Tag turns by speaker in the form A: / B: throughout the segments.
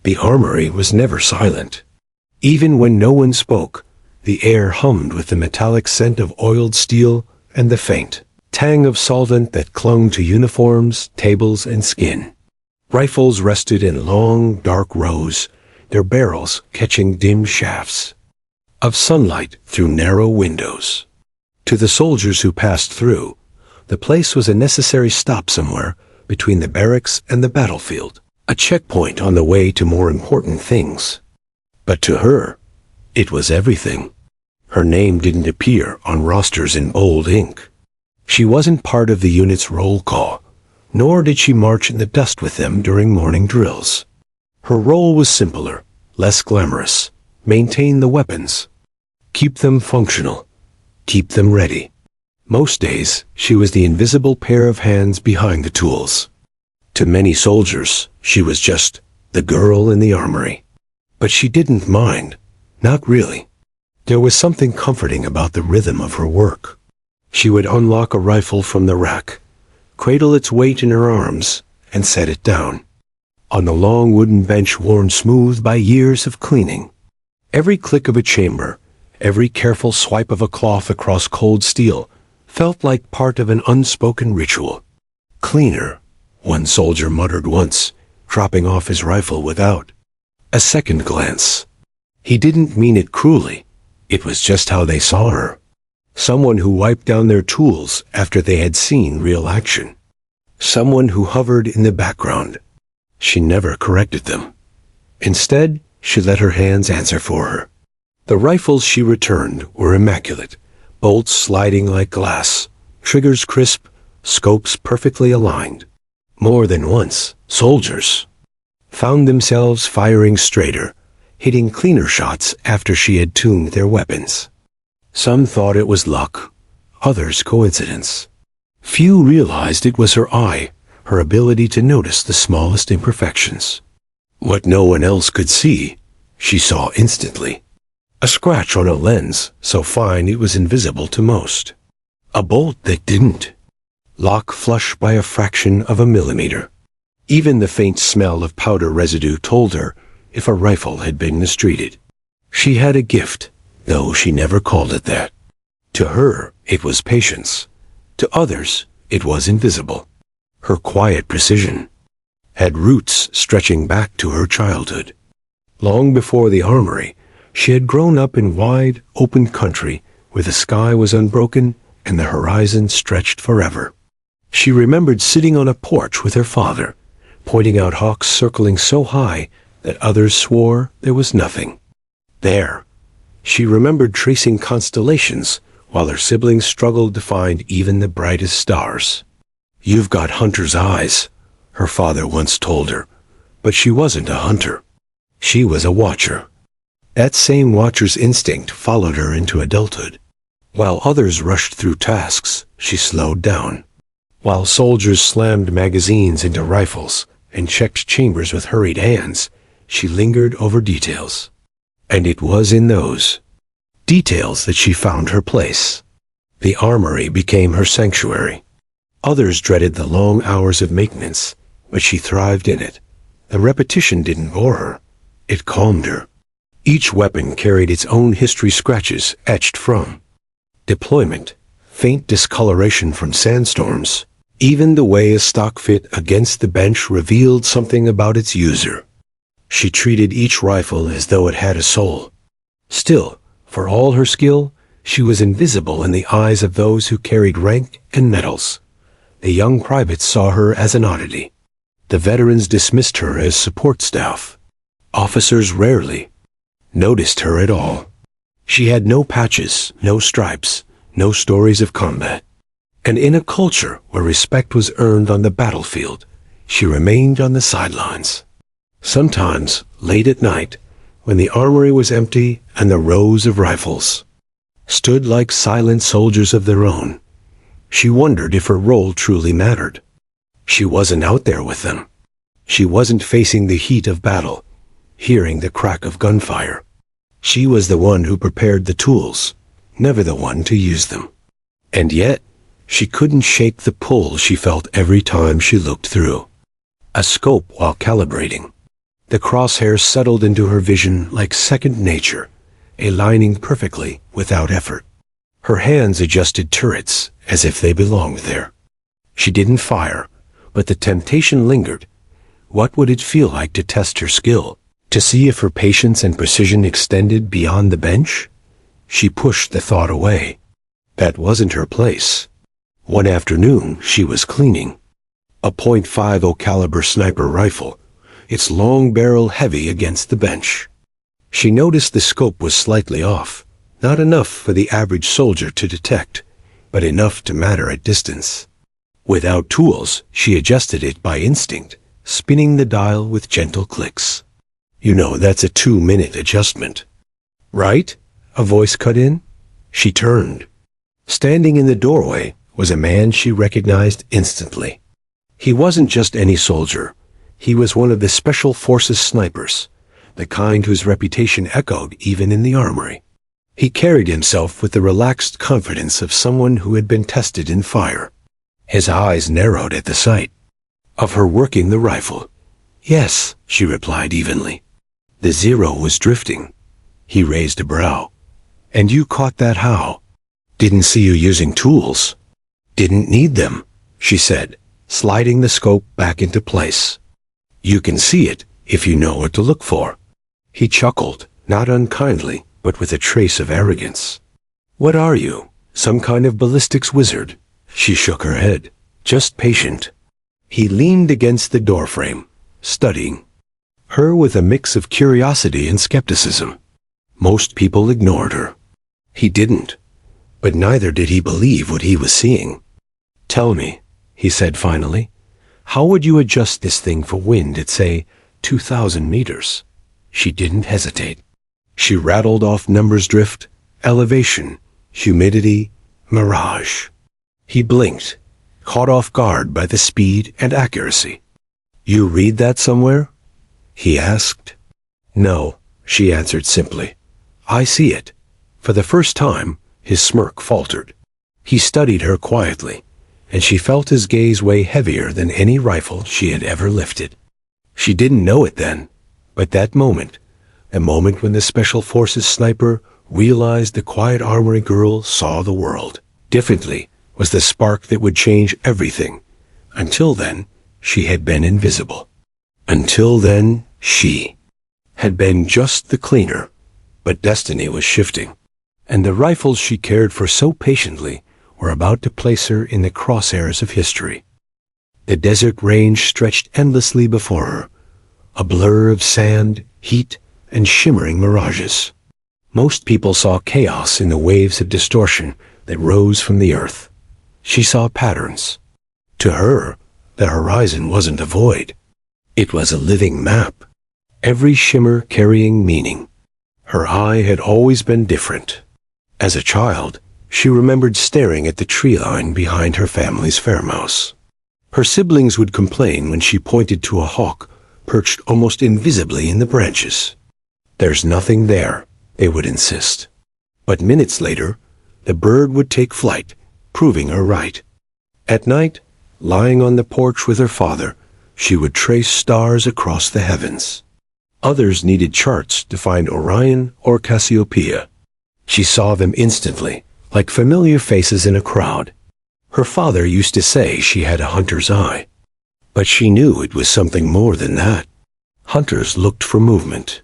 A: The armory was never silent. Even when no one spoke, the air hummed with the metallic scent of oiled steel and the faint tang of solvent that clung to uniforms, tables, and skin. Rifles rested in long, dark rows, their barrels catching dim shafts of sunlight through narrow windows. To the soldiers who passed through, the place was a necessary stop somewhere between the barracks and the battlefield, a checkpoint on the way to more important things. But to her, it was everything. Her name didn't appear on rosters in bold ink. She wasn't part of the unit's roll call, nor did she march in the dust with them during morning drills. Her role was simpler, less glamorous. Maintain the weapons. Keep them functional. Keep them ready. Most days, she was the invisible pair of hands behind the tools. To many soldiers, she was just the girl in the armory. But she didn't mind. Not really. There was something comforting about the rhythm of her work. She would unlock a rifle from the rack, cradle its weight in her arms, and set it down. On the long wooden bench worn smooth by years of cleaning, every click of a chamber, every careful swipe of a cloth across cold steel felt like part of an unspoken ritual. Cleaner, one soldier muttered once, dropping off his rifle without a second glance. He didn't mean it cruelly. It was just how they saw her. Someone who wiped down their tools after they had seen real action. Someone who hovered in the background. She never corrected them. Instead, she let her hands answer for her. The rifles she returned were immaculate, bolts sliding like glass, triggers crisp, scopes perfectly aligned. More than once, soldiers found themselves firing straighter, hitting cleaner shots after she had tuned their weapons. Some thought it was luck, others coincidence. Few realized it was her eye, her ability to notice the smallest imperfections. What no one else could see, she saw instantly. A scratch on a lens, so fine it was invisible to most. A bolt that didn't lock flush by a fraction of a millimeter. Even the faint smell of powder residue told her if a rifle had been mistreated. She had a gift, though she never called it that. To her, it was patience. To others, it was invisible. Her quiet precision had roots stretching back to her childhood. Long before the armory, she had grown up in wide, open country where the sky was unbroken and the horizon stretched forever. She remembered sitting on a porch with her father, pointing out hawks circling so high that others swore there was nothing there. She remembered tracing constellations while her siblings struggled to find even the brightest stars. "You've got hunter's eyes," her father once told her, but she wasn't a hunter. She was a watcher. That same watcher's instinct followed her into adulthood. While others rushed through tasks, she slowed down. While soldiers slammed magazines into rifles and checked chambers with hurried hands, she lingered over details. And it was in those details that she found her place. The armory became her sanctuary. Others dreaded the long hours of maintenance, but she thrived in it. The repetition didn't bore her. It calmed her. Each weapon carried its own history, scratches etched from deployment, faint discoloration from sandstorms. Even the way a stock fit against the bench revealed something about its user. She treated each rifle as though it had a soul. Still, for all her skill, she was invisible in the eyes of those who carried rank and medals. The young privates saw her as an oddity. The veterans dismissed her as support staff. Officers rarely noticed her at all. She had no patches, no stripes, no stories of combat. And in a culture where respect was earned on the battlefield, she remained on the sidelines. Sometimes, late at night, when the armory was empty and the rows of rifles stood like silent soldiers of their own, she wondered if her role truly mattered. She wasn't out there with them. She wasn't facing the heat of battle, hearing the crack of gunfire. She was the one who prepared the tools, never the one to use them. And yet, she couldn't shake the pull she felt every time she looked through a scope while calibrating. The crosshairs settled into her vision like second nature, aligning perfectly without effort. Her hands adjusted turrets as if they belonged there. She didn't fire, but the temptation lingered. What would it feel like to test her skill, to see if her patience and precision extended beyond the bench? She pushed the thought away. That wasn't her place. One afternoon, she was cleaning a .50 caliber sniper rifle, its long barrel heavy against the bench. She noticed the scope was slightly off, not enough for the average soldier to detect, but enough to matter at distance. Without tools, she adjusted it by instinct, spinning the dial with gentle clicks. You know, that's a 2-minute adjustment. Right? A voice cut in. She turned. Standing in the doorway was a man she recognized instantly. He wasn't just any soldier. He was one of the Special Forces snipers, the kind whose reputation echoed even in the armory. He carried himself with the relaxed confidence of someone who had been tested in fire. His eyes narrowed at the sight of her working the rifle. Yes, she replied evenly. The zero was drifting. He raised a brow. And you caught that how? Didn't see you using tools. Didn't need them, she said, sliding the scope back into place. You can see it if you know what to look for. He chuckled, not unkindly, but with a trace of arrogance. What are you, some kind of ballistics wizard? She shook her head. Just patient. He leaned against the doorframe, studying her with a mix of curiosity and skepticism. Most people ignored her. He didn't, but neither did he believe what he was seeing. Tell me, he said finally, how would you adjust this thing for wind at, say, 2,000 meters? She didn't hesitate. She rattled off numbers: drift, elevation, humidity, mirage. He blinked, caught off guard by the speed and accuracy. You read that somewhere? He asked. No, she answered simply. I see it. For the first time, his smirk faltered. He studied her quietly, and she felt his gaze weigh heavier than any rifle she had ever lifted. She didn't know it then, but that moment, a moment when the Special Forces sniper realized the quiet armory girl saw the world differently, was the spark that would change everything. Until then, she had been invisible. Until then, she had been just the cleaner. But destiny was shifting, and the rifles she cared for so patiently were about to place her in the crosshairs of history. The desert range stretched endlessly before her, a blur of sand, heat, and shimmering mirages. Most people saw chaos in the waves of distortion that rose from the earth. She saw patterns. To her, the horizon wasn't a void. It was a living map, every shimmer carrying meaning. Her eye had always been different. As a child, she remembered staring at the tree line behind her family's farmhouse. Her siblings would complain when she pointed to a hawk perched almost invisibly in the branches. There's nothing there, they would insist. But minutes later, the bird would take flight, proving her right. At night, lying on the porch with her father, she would trace stars across the heavens. Others needed charts to find Orion or Cassiopeia. She saw them instantly, like familiar faces in a crowd. Her father used to say she had a hunter's eye, but she knew it was something more than that. Hunters looked for movement.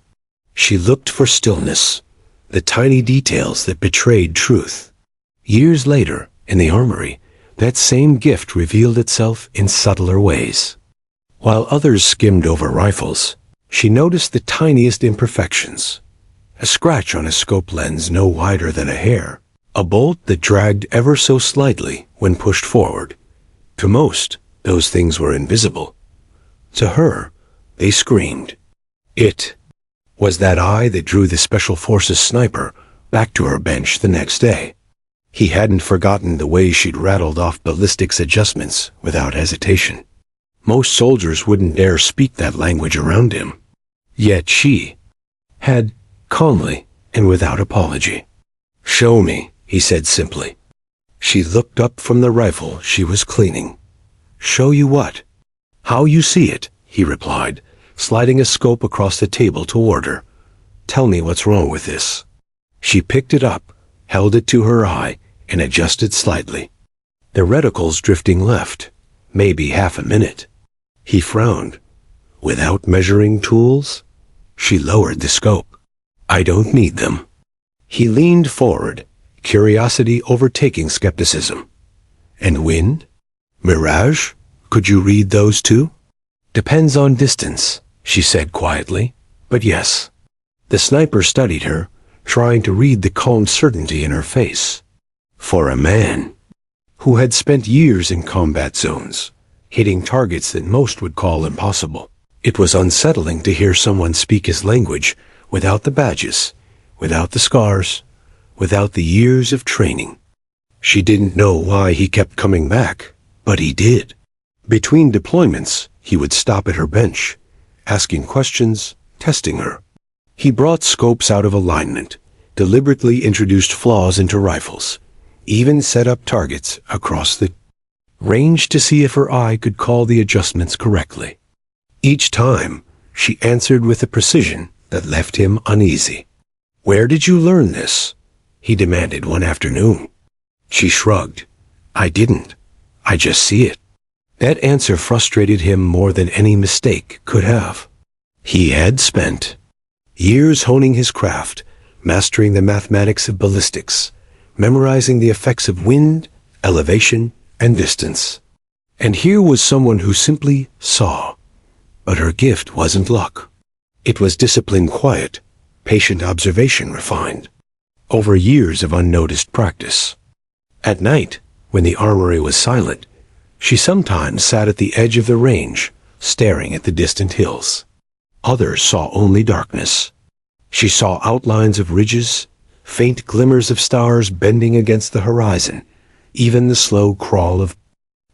A: She looked for stillness, the tiny details that betrayed truth. Years later, in the armory, that same gift revealed itself in subtler ways. While others skimmed over rifles, she noticed the tiniest imperfections. A scratch on a scope lens no wider than a hair, a bolt that dragged ever so slightly when pushed forward. To most, those things were invisible. To her, they screamed. It was that eye that drew the Special Forces sniper back to her bench the next day. He hadn't forgotten the way she'd rattled off ballistics adjustments without hesitation. Most soldiers wouldn't dare speak that language around him. Yet she had, calmly and without apology. Show me, he said simply. She looked up from the rifle she was cleaning. Show you what? How you see it, he replied, sliding a scope across the table toward her. "Tell me what's wrong with this." She picked it up, held it to her eye, and adjusted slightly. The reticles drifting left, maybe half a minute. He frowned. "Without measuring tools?" She lowered the scope. "I don't need them." He leaned forward, curiosity overtaking skepticism. "And wind? Mirage? Could you read those too?" "Depends on distance," she said quietly, "but yes." The sniper studied her, trying to read the calm certainty in her face. For a man who had spent years in combat zones, hitting targets that most would call impossible, it was unsettling to hear someone speak his language without the badges, without the scars, without the years of training. She didn't know why he kept coming back, but he did. Between deployments, he would stop at her bench, asking questions, testing her. He brought scopes out of alignment, deliberately introduced flaws into rifles, even set up targets across the range to see if her eye could call the adjustments correctly. Each time, she answered with a precision that left him uneasy. "Where did you learn this?" he demanded one afternoon. She shrugged. "I didn't. I just see it." That answer frustrated him more than any mistake could have. He had spent years honing his craft, mastering the mathematics of ballistics, memorizing the effects of wind, elevation, and distance. And here was someone who simply saw. But her gift wasn't luck. It was discipline quiet, patient observation refined, over years of unnoticed practice. At night, when the armory was silent, she sometimes sat at the edge of the range, staring at the distant hills. Others saw only darkness. She saw outlines of ridges, faint glimmers of stars bending against the horizon, even the slow crawl of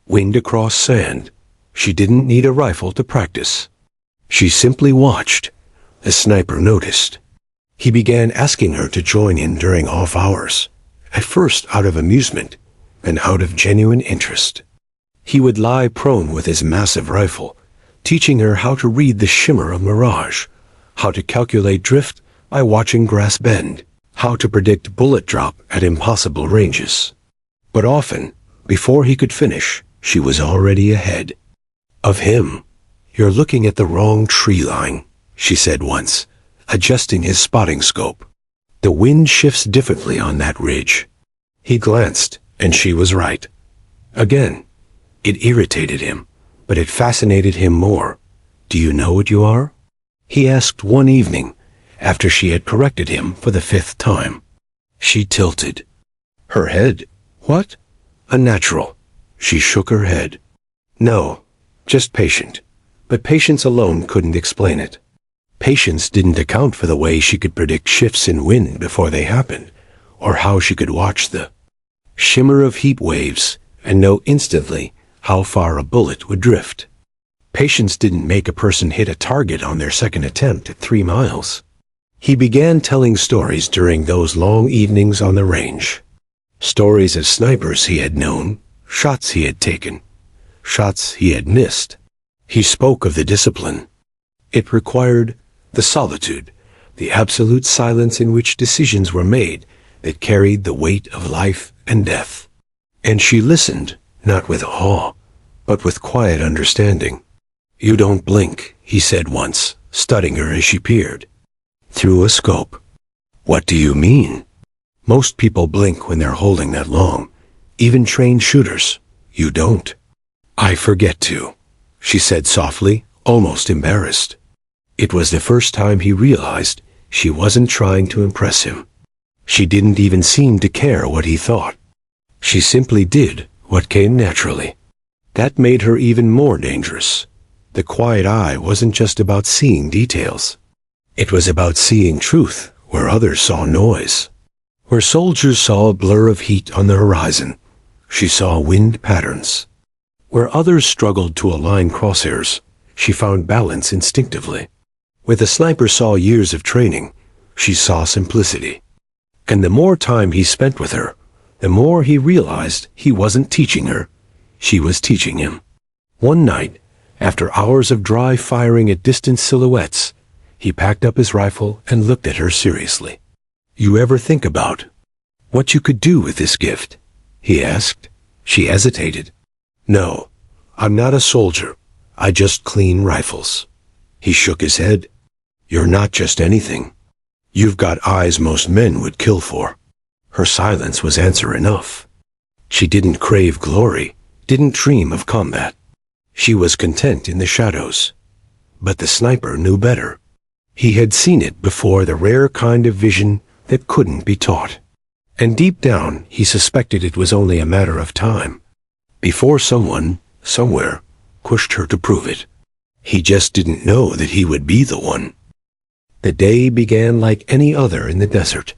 A: wind across sand. She didn't need a rifle to practice. She simply watched. The sniper noticed. He began asking her to join in during off hours, at first out of amusement, and out of genuine interest. He would lie prone with his massive rifle, teaching her how to read the shimmer of mirage, how to calculate drift by watching grass bend, how to predict bullet drop at impossible ranges. But often, before he could finish, she was already ahead of him. "You're looking at the wrong tree line," she said once, adjusting his spotting scope. "The wind shifts differently on that ridge." He glanced, and she was right. Again, it irritated him, but it fascinated him more. "Do you know what you are?" he asked one evening, after she had corrected him for the 5th time. She tilted her head. "What?" "Unnatural." She shook her head. "No, just patient." But patience alone couldn't explain it. Patience didn't account for the way she could predict shifts in wind before they happened, or how she could watch the shimmer of heat waves and know instantly how far a bullet would drift. Patience didn't make a person hit a target on their second attempt at 3 miles. He began telling stories during those long evenings on the range. Stories of snipers he had known, shots he had taken, shots he had missed. He spoke of the discipline. It required the solitude, the absolute silence in which decisions were made that carried the weight of life and death. And she listened, not with awe, but with quiet understanding. "You don't blink," he said once, studying her as she peered through a scope. "What do you mean?" "Most people blink when they're holding that long, even trained shooters. You don't." "I forget to," she said softly, almost embarrassed. It was the first time he realized she wasn't trying to impress him. She didn't even seem to care what he thought. She simply did what came naturally. That made her even more dangerous. The quiet eye wasn't just about seeing details. It was about seeing truth where others saw noise. Where soldiers saw a blur of heat on the horizon, she saw wind patterns. Where others struggled to align crosshairs, she found balance instinctively. Where the sniper saw years of training, she saw simplicity. And the more time he spent with her, the more he realized he wasn't teaching her. She was teaching him. One night, After hours of dry firing at distant silhouettes, he packed up his rifle and looked at her seriously. "You ever think about what you could do with this gift?" he asked. She hesitated. "No, I'm not a soldier. I just clean rifles." He shook his head. "You're not just anything. You've got eyes most men would kill for." Her silence was answer enough. She didn't crave glory, didn't dream of combat. She was content in the shadows. But the sniper knew better. He had seen it before, the rare kind of vision that couldn't be taught. And deep down, he suspected it was only a matter of time before someone, somewhere, pushed her to prove it. He just didn't know that he would be the one. The day began like any other in the desert.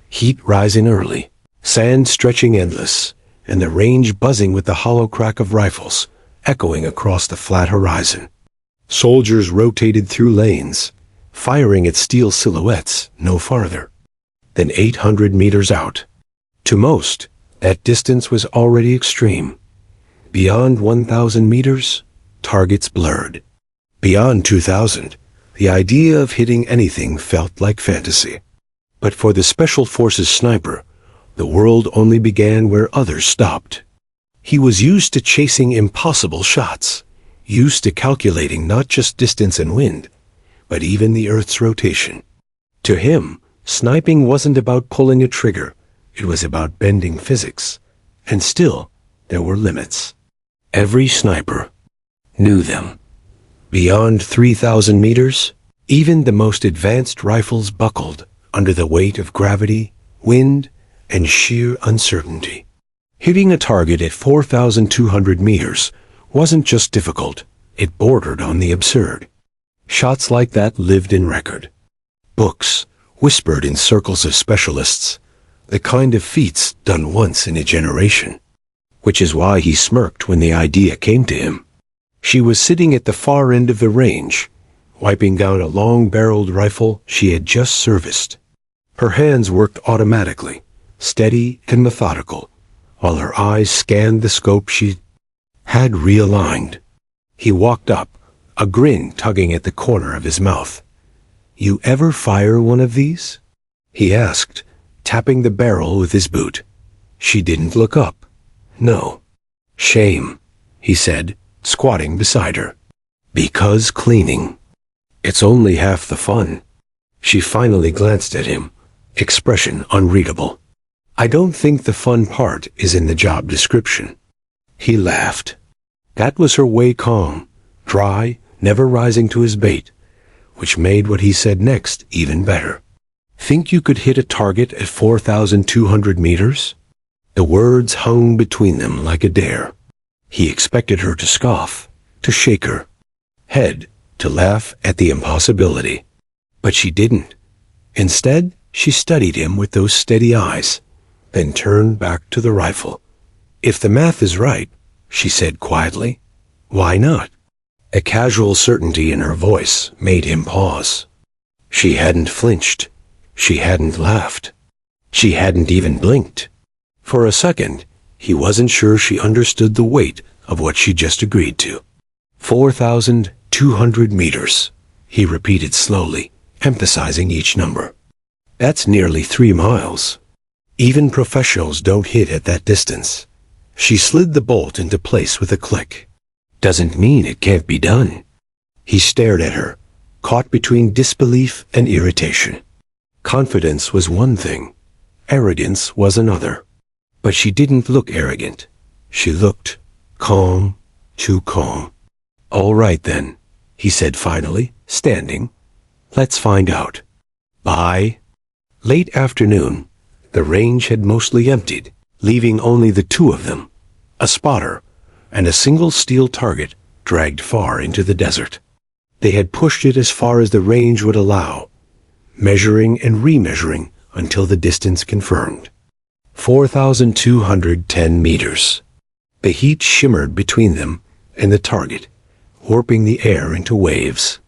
A: Heat rising early, sand stretching endless, and the range buzzing with the hollow crack of rifles echoing across the flat horizon. Soldiers rotated through lanes, firing at steel silhouettes no farther than 800 meters out. To most, that distance was already extreme. Beyond 1,000 meters, targets blurred. Beyond 2,000, the idea of hitting anything felt like fantasy. But for the Special Forces sniper, the world only began where others stopped. He was used to chasing impossible shots, used to calculating not just distance and wind, but even the Earth's rotation. To him, sniping wasn't about pulling a trigger, it was about bending physics. And still, there were limits. Every sniper knew them. Beyond 3,000 meters, even the most advanced rifles buckled under the weight of gravity, wind, and sheer uncertainty. Hitting a target at 4,200 meters wasn't just difficult, it bordered on the absurd. Shots like that lived in record. Books whispered in circles of specialists, the kind of feats done once in a generation. Which is why he smirked when the idea came to him. She was sitting at the far end of the range, wiping down a long-barreled rifle she had just serviced. Her hands worked automatically, steady and methodical, while her eyes scanned the scope she had realigned. He walked up, a grin tugging at the corner of his mouth. "You ever fire one of these?" he asked, tapping the barrel with his boot. She didn't look up. "No." "Shame," he said, squatting beside her. "Because cleaning. It's only half the fun." She finally glanced at him, expression unreadable. "I don't think the fun part is in the job description." He laughed. That was her way, calm, dry, never rising to his bait, which made what he said next even better. "Think you could hit a target at 4,200 meters? The words hung between them like a dare. He expected her to scoff, to shake her head, to laugh at the impossibility. But she didn't. Instead, she studied him with those steady eyes, then turned back to the rifle. "If the math is right," she said quietly, "why not?" A casual certainty in her voice made him pause. She hadn't flinched. She hadn't laughed. She hadn't even blinked. For a second, he wasn't sure she understood the weight of what she just agreed to. 4,200 meters, he repeated slowly, emphasizing each number. "That's nearly 3 miles. Even professionals don't hit at that distance." She slid the bolt into place with a click. "Doesn't mean it can't be done." He stared at her, caught between disbelief and irritation. Confidence was one thing, arrogance was another. But she didn't look arrogant. She looked calm, too calm. "All right then," he said finally, standing. "Let's find out." By late afternoon, the range had mostly emptied, leaving only the two of them, a spotter and a single steel target dragged far into the desert. They had pushed it as far as the range would allow, measuring and remeasuring until the distance confirmed. 4,210 meters. The heat shimmered between them and the target, warping the air into waves.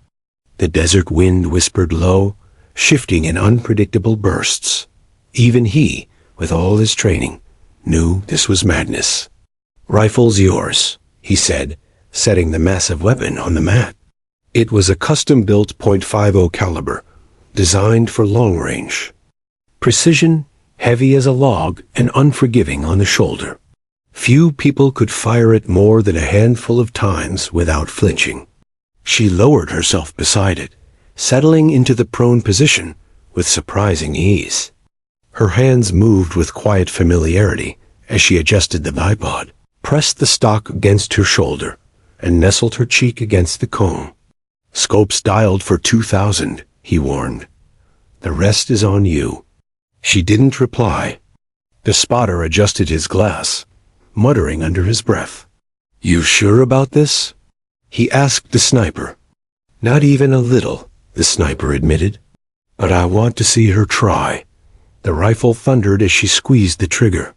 A: The desert wind whispered low, shifting in unpredictable bursts. Even he, with all his training, knew this was madness. "Rifle's yours," he said, setting the massive weapon on the mat. It was a custom-built .50 caliber, designed for long range. Precision, heavy as a log, and unforgiving on the shoulder. Few people could fire it more than a handful of times without flinching. She lowered herself beside it, settling into the prone position with surprising ease. Her hands moved with quiet familiarity as she adjusted the bipod, pressed the stock against her shoulder, and nestled her cheek against the comb. "Scopes dialed for 2,000, he warned. "The rest is on you." She didn't reply. The spotter adjusted his glass, muttering under his breath. "You sure about this?" he asked the sniper. "Not even a little," the sniper admitted. "But I want to see her try." The rifle thundered as she squeezed the trigger.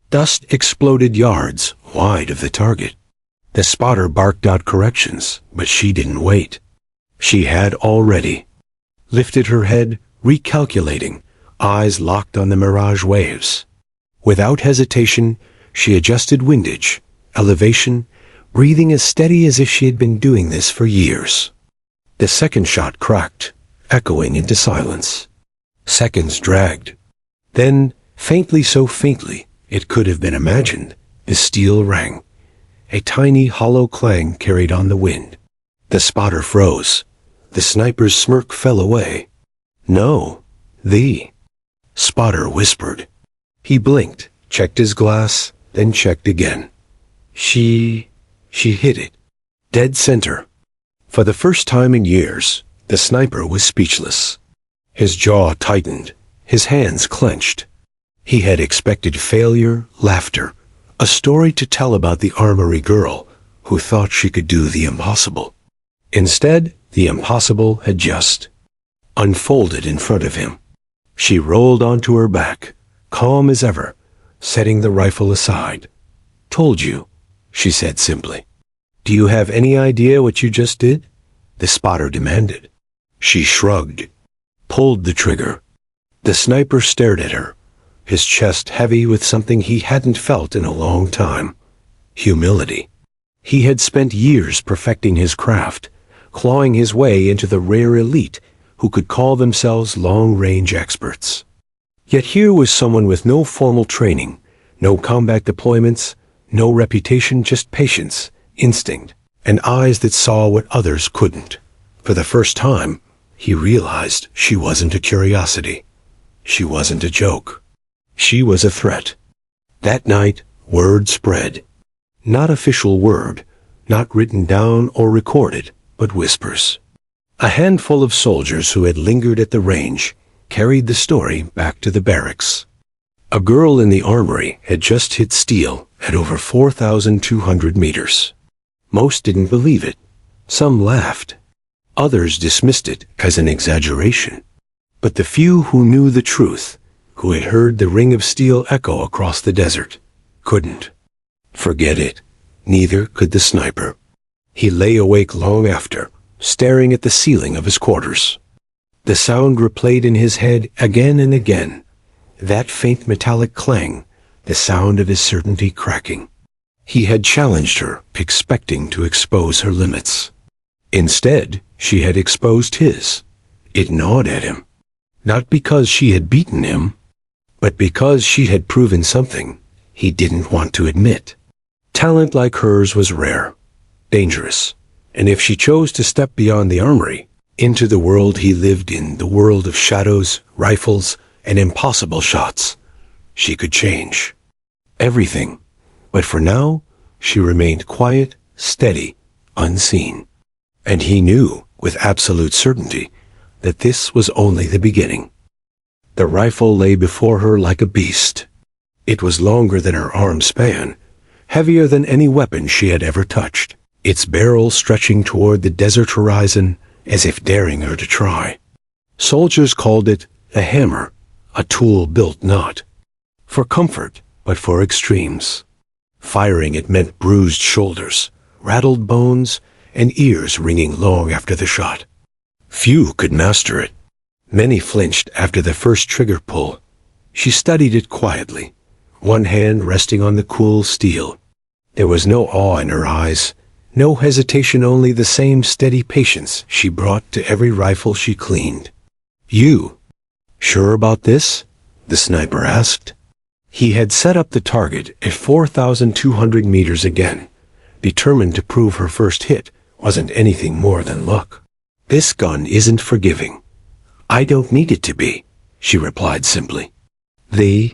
A: Dust exploded yards wide of the target. The spotter barked out corrections, but she didn't wait. She had already lifted her head, recalculating, eyes locked on the mirage waves. Without hesitation, she adjusted windage, elevation, breathing as steady as if she had been doing this for years. The second shot cracked, echoing into silence. Seconds dragged. Then, faintly, so faintly it could have been imagined, the steel rang. A tiny hollow clang carried on the wind. The spotter froze. The sniper's smirk fell away. "No, the spotter whispered." He blinked, checked his glass, then checked again. She hit it. Dead center. For the first time in years, the sniper was speechless. His jaw tightened, his hands clenched. He had expected failure, laughter, a story to tell about the armory girl who thought she could do the impossible. Instead, the impossible had just unfolded in front of him. She rolled onto her back, calm as ever, setting the rifle aside. "Told you," she said simply. "Do you have any idea what you just did?" the spotter demanded. She shrugged, pulled the trigger. The sniper stared at her, his chest heavy with something he hadn't felt in a long time. Humility. He had spent years perfecting his craft, clawing his way into the rare elite who could call themselves long-range experts. Yet here was someone with no formal training, no combat deployments, no reputation, just patience, instinct, and eyes that saw what others couldn't. For the first time, he realized she wasn't a curiosity. She wasn't a joke. She was a threat. That night, word spread. Not official word, not written down or recorded, but whispers. A handful of soldiers who had lingered at the range carried the story back to the barracks. A girl in the armory had just hit steel at over 4,200 meters. Most didn't believe it. Some laughed. Others dismissed it as an exaggeration. But the few who knew the truth, who had heard the ring of steel echo across the desert, couldn't forget it. Neither could the sniper. He lay awake long after, staring at the ceiling of his quarters. The sound replayed in his head again and again. That faint metallic clang, the sound of his certainty cracking. He had challenged her, expecting to expose her limits. Instead, she had exposed his. It gnawed at him. Not because she had beaten him, but because she had proven something he didn't want to admit. Talent like hers was rare, dangerous, and if she chose to step beyond the armory, into the world he lived in, the world of shadows, rifles, and impossible shots, she could change everything. But for now, she remained quiet, steady, unseen. And he knew, with absolute certainty, that this was only the beginning. The rifle lay before her like a beast. It was longer than her arm span, heavier than any weapon she had ever touched, its barrel stretching toward the desert horizon as if daring her to try. Soldiers called it a hammer, a tool built not for comfort, but for extremes. Firing it meant bruised shoulders, rattled bones, and ears ringing long after the shot. Few could master it. Many flinched after the first trigger pull. She studied it quietly, one hand resting on the cool steel. There was no awe in her eyes, No hesitation, only the same steady patience she brought to every rifle she cleaned. "You sure about this?" the sniper asked. He had set up the target at 4,200 meters again, determined to prove her first hit wasn't anything more than luck. "This gun isn't forgiving." "I don't need it to be," she replied simply. "The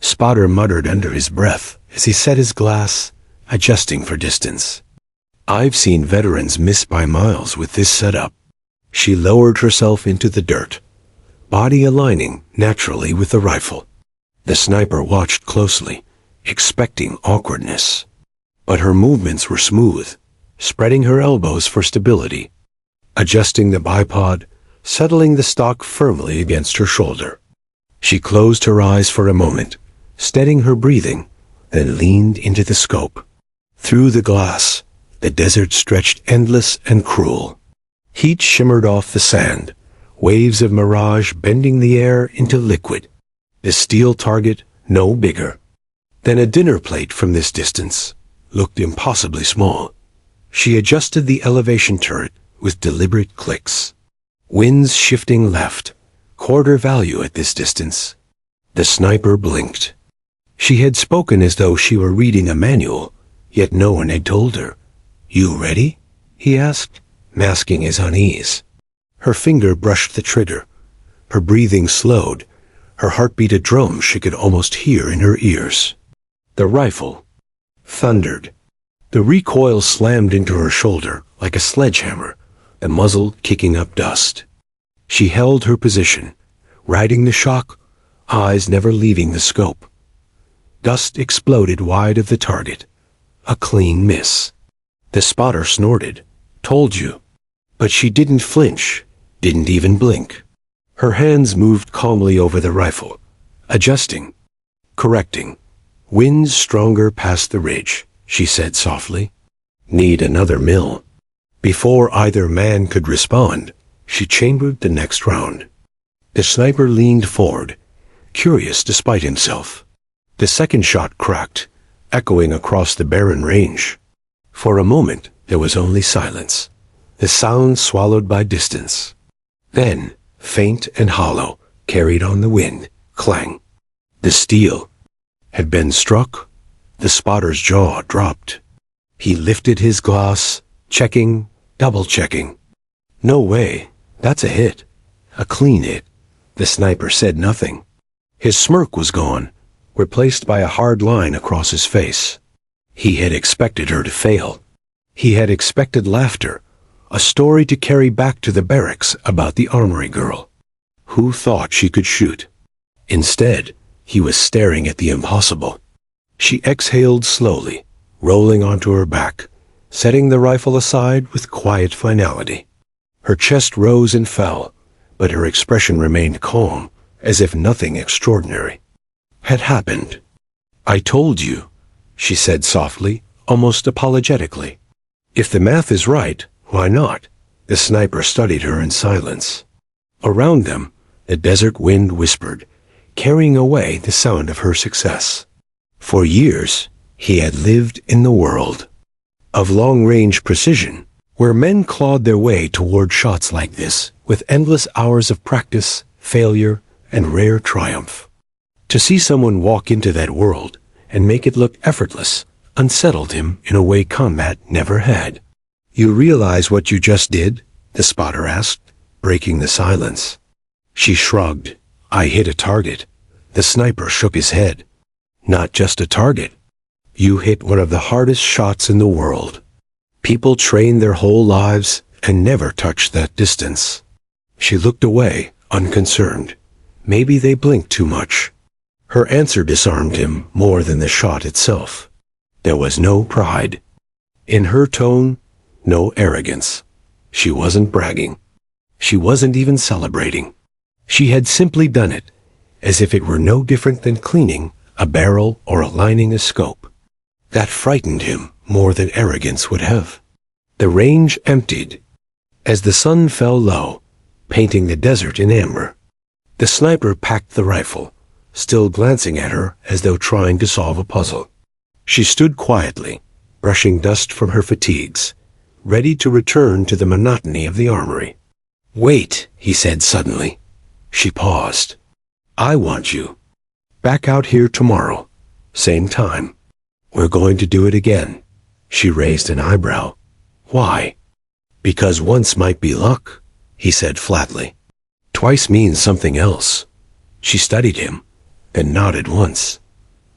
A: spotter muttered under his breath as he set his glass, adjusting for distance. "I've seen veterans miss by miles with this setup." She lowered herself into the dirt, body aligning naturally with the rifle. The sniper watched closely, expecting awkwardness. But her movements were smooth, spreading her elbows for stability, adjusting the bipod, settling the stock firmly against her shoulder. She closed her eyes for a moment, steadying her breathing, then leaned into the scope. Through the glass, the desert stretched endless and cruel. Heat shimmered off the sand, waves of mirage bending the air into liquid. The steel target, no bigger than a dinner plate from this distance, looked impossibly small. She adjusted the elevation turret with deliberate clicks. Winds shifting left, quarter value at this distance. The sniper blinked. She had spoken as though she were reading a manual, yet no one had told her. "You ready?" he asked, masking his unease. Her finger brushed the trigger. Her breathing slowed, her heartbeat a drum she could almost hear in her ears. The rifle thundered. The recoil slammed into her shoulder like a sledgehammer, the muzzle kicking up dust. She held her position, riding the shock, eyes never leaving the scope. Dust exploded wide of the target. A clean miss. The spotter snorted. "Told you." But she didn't flinch, didn't even blink. Her hands moved calmly over the rifle, adjusting, correcting. "Winds stronger past the ridge," she said softly. "Need another mill." Before either man could respond, she chambered the next round. The sniper leaned forward, curious despite himself. The second shot cracked, echoing across the barren range. For a moment, there was only silence, the sound swallowed by distance. Then, faint and hollow, carried on the wind, clang. The steel had been struck. The spotter's jaw dropped. He lifted his glass, checking, double-checking. "No way, that's a hit. A clean hit." The sniper said nothing. His smirk was gone, replaced by a hard line across his face. He had expected her to fail. He had expected laughter, a story to carry back to the barracks about the armory girl who thought she could shoot. Instead, he was staring at the impossible. She exhaled slowly, rolling onto her back, setting the rifle aside with quiet finality. Her chest rose and fell, but her expression remained calm, as if nothing extraordinary had happened. "I told you," she said softly, almost apologetically. "If the math is right, why not?" The sniper studied her in silence. Around them, the desert wind whispered, carrying away the sound of her success. For years, he had lived in the world of long-range precision, where men clawed their way toward shots like this with endless hours of practice, failure, and rare triumph. To see someone walk into that world and make it look effortless unsettled him in a way combat never had. "You realize what you just did?" the spotter asked, breaking the silence. She shrugged. "I hit a target." The sniper shook his head. "Not just a target. You hit one of the hardest shots in the world. People train their whole lives and never touch that distance." She looked away, unconcerned. Maybe they blinked too much. Her answer disarmed him more than the shot itself. There was no pride in her tone, no arrogance. She wasn't bragging. She wasn't even celebrating. She had simply done it, as if it were no different than cleaning a barrel or aligning a scope. That frightened him more than arrogance would have. The range emptied as the sun fell low, painting the desert in amber. The sniper packed the rifle, still glancing at her as though trying to solve a puzzle. She stood quietly, brushing dust from her fatigues, ready to return to the monotony of the armory. "Wait," he said suddenly. She paused. "I want you. Back out here tomorrow. Same time. We're going to do it again." She raised an eyebrow. "Why?" "Because once might be luck," he said flatly. "Twice means something else." She studied him, then nodded once.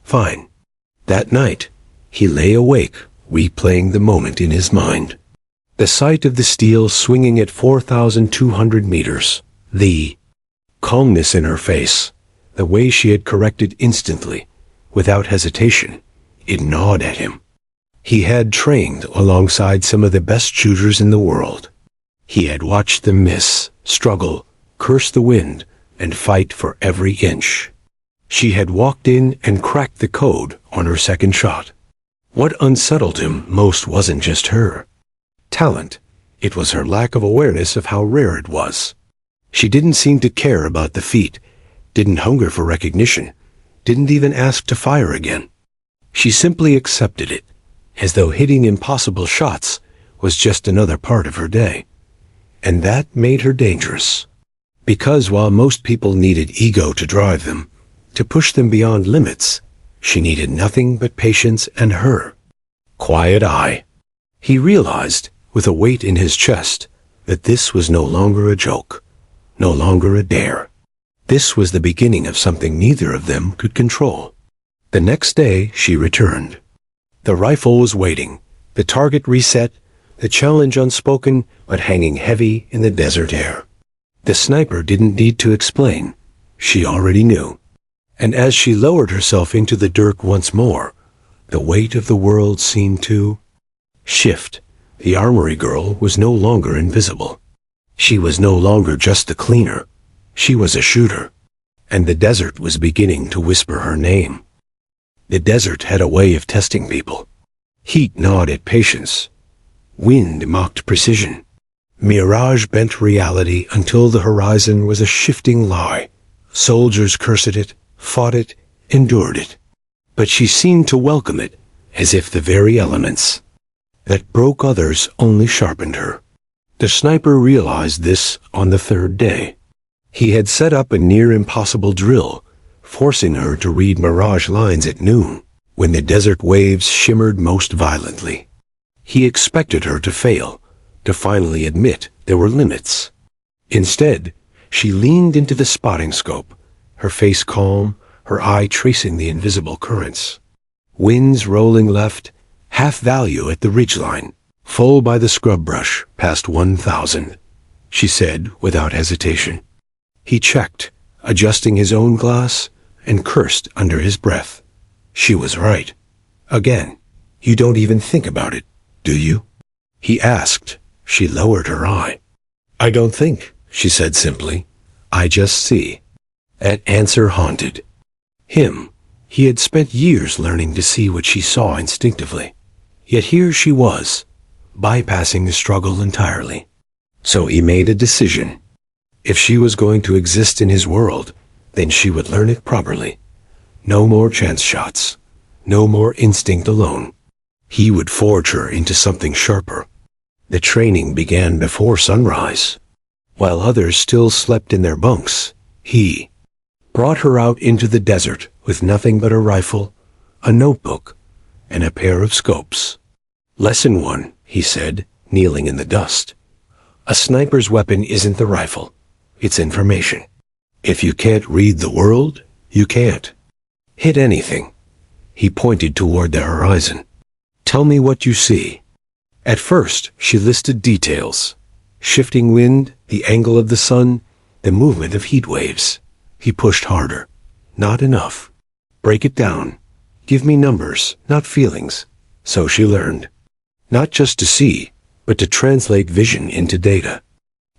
A: "Fine." That night, he lay awake, replaying the moment in his mind. The sight of the steel swinging at 4,200 meters, the calmness in her face, the way she had corrected instantly, without hesitation, it gnawed at him. He had trained alongside some of the best shooters in the world. He had watched them miss, struggle, curse the wind, and fight for every inch. She had walked in and cracked the code on her second shot. What unsettled him most wasn't just her talent, it was her lack of awareness of how rare it was. She didn't seem to care about the feat, didn't hunger for recognition, didn't even ask to fire again. She simply accepted it, as though hitting impossible shots was just another part of her day. And that made her dangerous. Because while most people needed ego to drive them, to push them beyond limits, she needed nothing but patience and her quiet eye. He realized, with a weight in his chest, that this was no longer a joke, no longer a dare. This was the beginning of something neither of them could control. The next day she returned. The rifle was waiting, the target reset, the challenge unspoken but hanging heavy in the desert air. The sniper didn't need to explain. She already knew. And as she lowered herself into the dirt once more, the weight of the world seemed to shift. The armory girl was no longer invisible. She was no longer just a cleaner. She was a shooter. And the desert was beginning to whisper her name. The desert had a way of testing people. Heat gnawed at patience. Wind mocked precision. Mirage bent reality until the horizon was a shifting lie. Soldiers cursed it, fought it, endured it. But she seemed to welcome it, as if the very elements that broke others only sharpened her. The sniper realized this on the third day. He had set up a near-impossible drill, forcing her to read mirage lines at noon, when the desert waves shimmered most violently. He expected her to fail, to finally admit there were limits. Instead, she leaned into the spotting scope, her face calm, her eye tracing the invisible currents. Winds rolling left, half value at the ridgeline, full by the scrub brush past 1,000, she said without hesitation. He checked, adjusting his own glass, and cursed under his breath. She was right. Again, you don't even think about it, do you? He asked. She lowered her eye. I don't think, she said simply. I just see. That answer haunted him. He had spent years learning to see what she saw instinctively. Yet here she was, bypassing the struggle entirely. So he made a decision. If she was going to exist in his world, then she would learn it properly. No more chance shots. No more instinct alone. He would forge her into something sharper. The training began before sunrise. While others still slept in their bunks, he brought her out into the desert with nothing but a rifle, a notebook, and a pair of scopes. Lesson 1, he said, kneeling in the dust. A sniper's weapon isn't the rifle. It's information. If you can't read the world, you can't hit anything. He pointed toward the horizon. Tell me what you see. At first, she listed details. Shifting wind, the angle of the sun, the movement of heat waves. He pushed harder. Not enough. Break it down. Give me numbers, not feelings. So she learned. Not just to see, but to translate vision into data.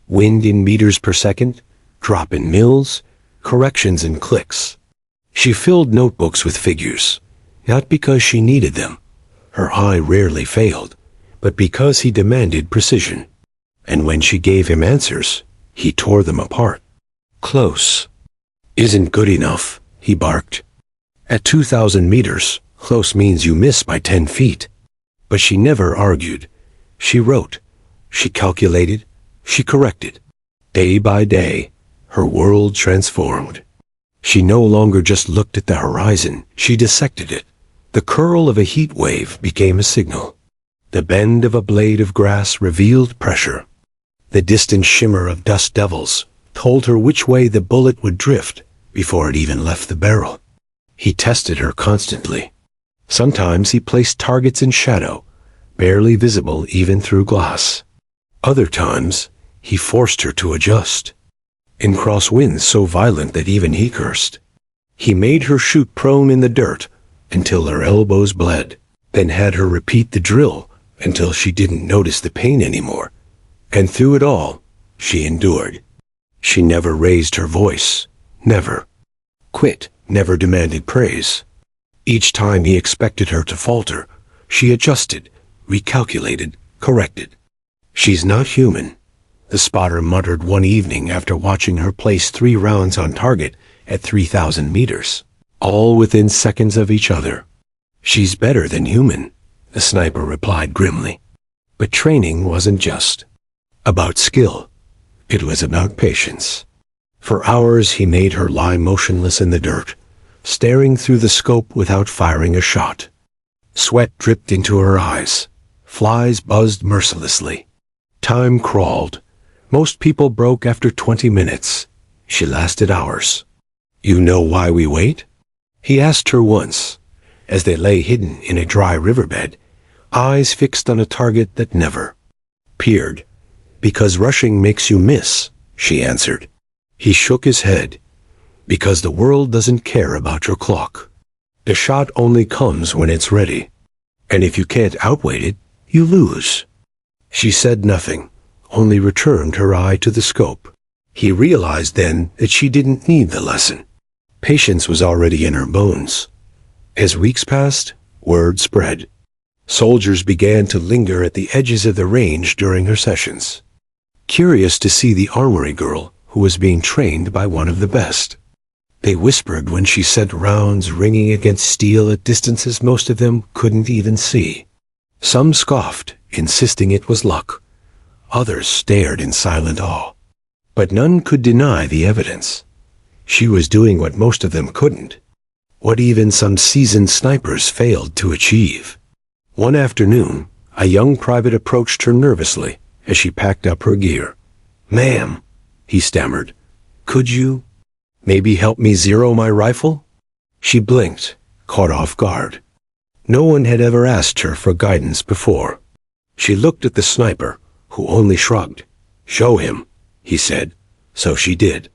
A: Wind in meters per second, drop in mils, corrections in clicks. She filled notebooks with figures, not because she needed them. Her eye rarely failed, but because he demanded precision. And when she gave him answers, he tore them apart. Close isn't good enough, he barked. At 2,000 meters, close means you miss by 10 feet. But she never argued. She wrote. She calculated. She corrected. Day by day, her world transformed. She no longer just looked at the horizon, she dissected it. The curl of a heat wave became a signal. The bend of a blade of grass revealed pressure. The distant shimmer of dust devils told her which way the bullet would drift before it even left the barrel. He tested her constantly. Sometimes he placed targets in shadow, barely visible even through glass. Other times, he forced her to adjust. In crosswinds so violent that even he cursed. He made her shoot prone in the dirt until her elbows bled, then had her repeat the drill until she didn't notice the pain anymore. And through it all, she endured. She never raised her voice, never quit, never demanded praise. Each time he expected her to falter, she adjusted, recalculated, corrected. She's not human, the spotter muttered one evening after watching her place 3 rounds on target at 3,000 meters, all within seconds of each other. She's better than human, the sniper replied grimly. But training wasn't just about skill. It was about patience. For hours he made her lie motionless in the dirt, staring through the scope without firing a shot. Sweat dripped into her eyes. Flies buzzed mercilessly. Time crawled. Most people broke after 20 minutes. She lasted hours. You know why we wait? He asked her once, as they lay hidden in a dry riverbed, eyes fixed on a target that never peered. Because rushing makes you miss, she answered. He shook his head. Because the world doesn't care about your clock. The shot only comes when it's ready. And if you can't outwait it, you lose. She said nothing, only returned her eye to the scope. He realized then that she didn't need the lesson. Patience was already in her bones. As weeks passed, word spread. Soldiers began to linger at the edges of the range during her sessions, curious to see the armory girl who was being trained by one of the best. They whispered when she sent rounds ringing against steel at distances most of them couldn't even see. Some scoffed, insisting it was luck. Others stared in silent awe. But none could deny the evidence. She was doing what most of them couldn't, what even some seasoned snipers failed to achieve. One afternoon, a young private approached her nervously as she packed up her gear. "Ma'am," he stammered, "could you maybe help me zero my rifle?" She blinked, caught off guard. No one had ever asked her for guidance before. She looked at the sniper, who only shrugged. "Show him," he said. So she did.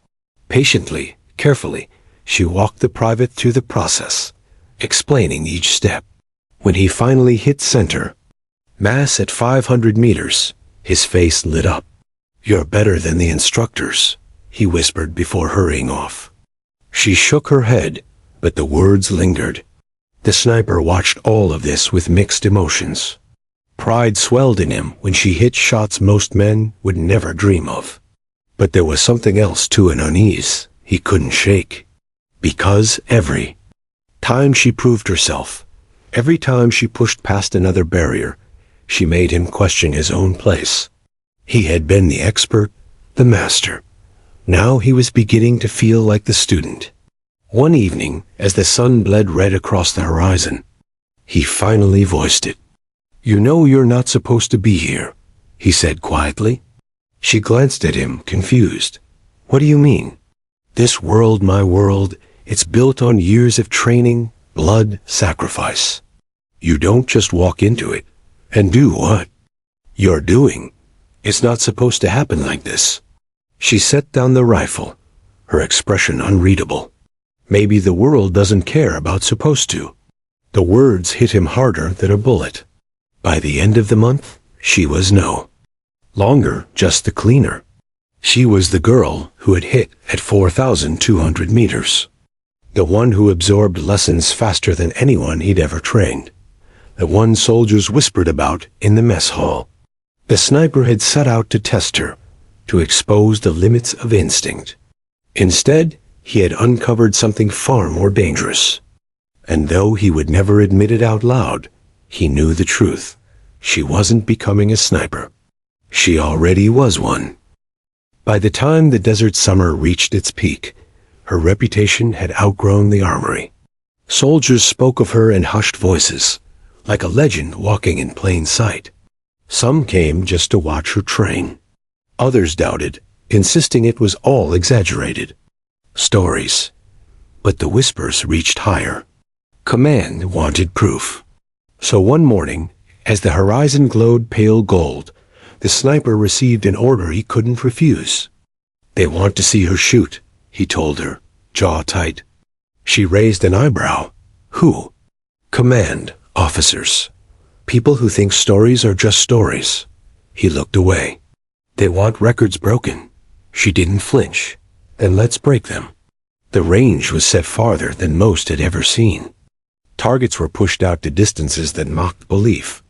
A: Patiently, carefully, she walked the private through the process, explaining each step. When he finally hit center, mass at 500 meters, his face lit up. "You're better than the instructors," he whispered before hurrying off. She shook her head, but the words lingered. The sniper watched all of this with mixed emotions. Pride swelled in him when she hit shots most men would never dream of. But there was something else to an unease he couldn't shake. Because every time she proved herself, every time she pushed past another barrier, she made him question his own place. He had been the expert, the master. Now he was beginning to feel like the student. One evening, as the sun bled red across the horizon, he finally voiced it. "You know you're not supposed to be here," he said quietly. She glanced at him, confused. "What do you mean?" "This world, my world, it's built on years of training, blood, sacrifice. You don't just walk into it and do what you're doing. It's not supposed to happen like this." She set down the rifle, her expression unreadable. Maybe the world doesn't care about supposed to. The words hit him harder than a bullet. By the end of the month, she was no longer just the cleaner. She was the girl who had hit at 4,200 meters. The one who absorbed lessons faster than anyone he'd ever trained. The one soldiers whispered about in the mess hall. The sniper had set out to test her, to expose the limits of instinct. Instead, he had uncovered something far more dangerous. And though he would never admit it out loud, he knew the truth. She wasn't becoming a sniper. She already was one. By the time the desert summer reached its peak, her reputation had outgrown the armory. Soldiers spoke of her in hushed voices, like a legend walking in plain sight. Some came just to watch her train. Others doubted, insisting it was all exaggerated. Stories. But the whispers reached higher. Command wanted proof. So one morning, as the horizon glowed pale gold, the sniper received an order he couldn't refuse. "They want to see her shoot," he told her, jaw tight. She raised an eyebrow. "Who?" "Command officers. People who think stories are just stories." He looked away. "They want records broken." She didn't flinch. "Then let's break them." The range was set farther than most had ever seen. Targets were pushed out to distances that mocked belief.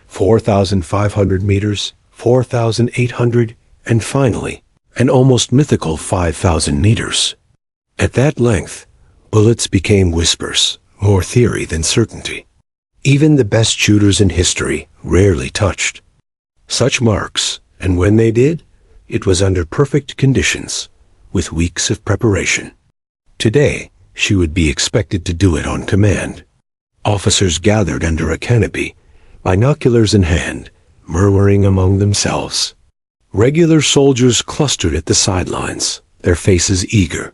A: 4,500 meters, 4,800, and finally, an almost mythical 5,000 meters. At that length, bullets became whispers, more theory than certainty. Even the best shooters in history rarely touched such marks, and when they did, it was under perfect conditions, with weeks of preparation. Today, she would be expected to do it on command. Officers gathered under a canopy, binoculars in hand, murmuring among themselves. Regular soldiers clustered at the sidelines, their faces eager.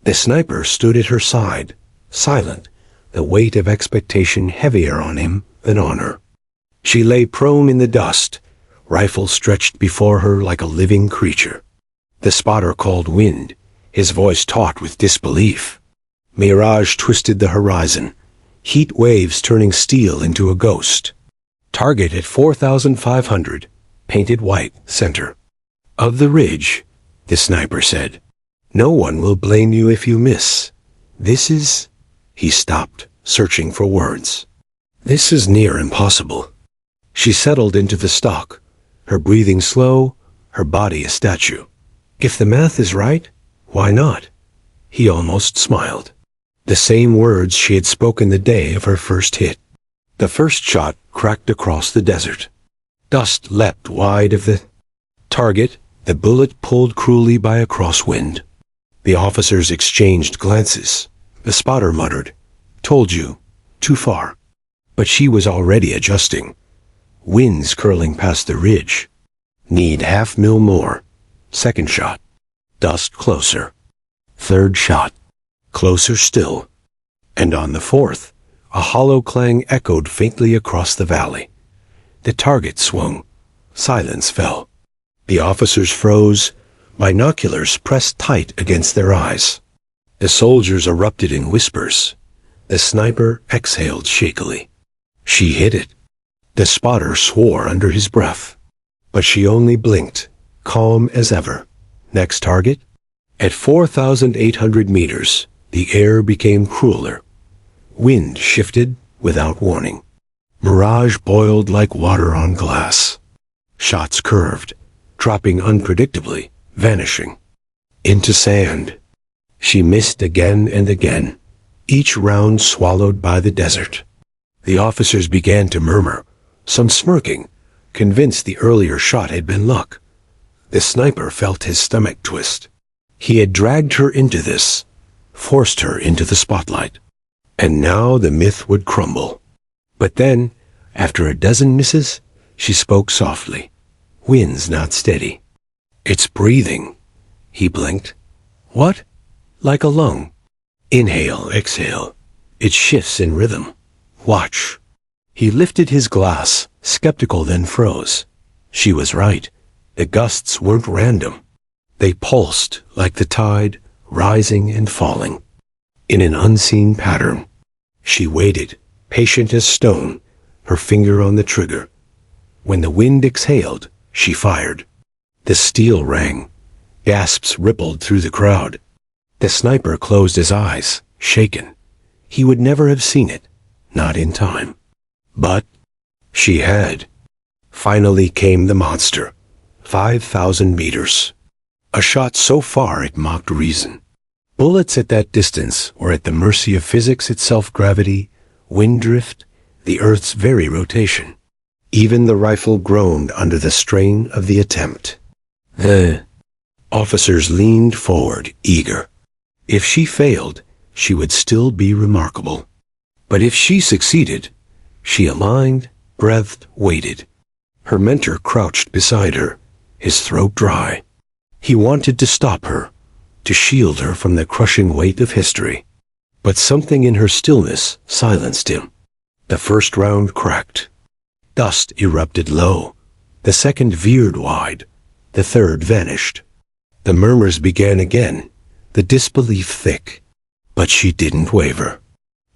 A: The sniper stood at her side, silent, the weight of expectation heavier on him than on her. She lay prone in the dust, rifle stretched before her like a living creature. The spotter called wind, his voice taut with disbelief. Mirage twisted the horizon, heat waves turning steel into a ghost. Target at 4,500, painted white, center of the ridge, the sniper said. "No one will blame you if you miss. This is—" He stopped, searching for words. "This is near impossible." She settled into the stock, her breathing slow, her body a statue. "If the math is right, why not?" He almost smiled. The same words she had spoken the day of her first hit. The first shot cracked across the desert. Dust leapt wide of the target, the bullet pulled cruelly by a crosswind. The officers exchanged glances. The spotter muttered, "Told you, too far." But she was already adjusting. Winds curling past the ridge. "Need half mil more." Second shot. Dust closer. Third shot. Closer still. And on the fourth, a hollow clang echoed faintly across the valley. The target swung. Silence fell. The officers froze, binoculars pressed tight against their eyes. The soldiers erupted in whispers. The sniper exhaled shakily. She hit it. The spotter swore under his breath. But she only blinked, calm as ever. Next target? At 4,800 meters, the air became crueler. Wind shifted without warning. Mirage boiled like water on glass. Shots curved, dropping unpredictably, vanishing. Into sand. She missed again and again, each round swallowed by the desert. The officers began to murmur, some smirking, convinced the earlier shot had been luck. The sniper felt his stomach twist. He had dragged her into this, forced her into the spotlight. And now the myth would crumble. But then, after a dozen misses, she spoke softly. "Wind's not steady." "It's breathing." He blinked. "What?" "Like a lung. Inhale, exhale. It shifts in rhythm. Watch." He lifted his glass, skeptical, then froze. She was right. The gusts weren't random. They pulsed like the tide, rising and falling. In an unseen pattern. She waited, patient as stone, her finger on the trigger. When the wind exhaled, she fired. The steel rang. Gasps rippled through the crowd. The sniper closed his eyes, shaken. He would never have seen it, not in time. But she had. Finally came the monster. 5,000 meters. A shot so far it mocked reason. Bullets at that distance were at the mercy of physics itself, gravity, wind drift, the Earth's very rotation. Even the rifle groaned under the strain of the attempt. The officers leaned forward, eager. If she failed, she would still be remarkable. But if she succeeded, she aligned, breathed, waited. Her mentor crouched beside her, his throat dry. He wanted to stop her, to shield her from the crushing weight of history. But something in her stillness silenced him. The first round cracked. Dust erupted low. The second veered wide. The third vanished. The murmurs began again, the disbelief thick. But she didn't waver.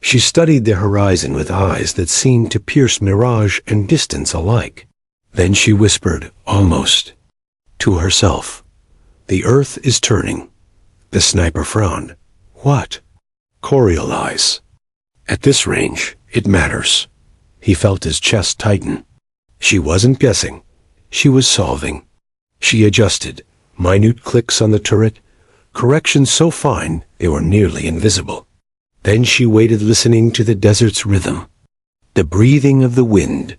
A: She studied the horizon with eyes that seemed to pierce mirage and distance alike. Then she whispered, almost, to herself, "The earth is turning." The sniper frowned. "What?" "Coriolis. At this range, it matters." He felt his chest tighten. She wasn't guessing. She was solving. She adjusted, minute clicks on the turret, corrections so fine they were nearly invisible. Then she waited, listening to the desert's rhythm, the breathing of the wind.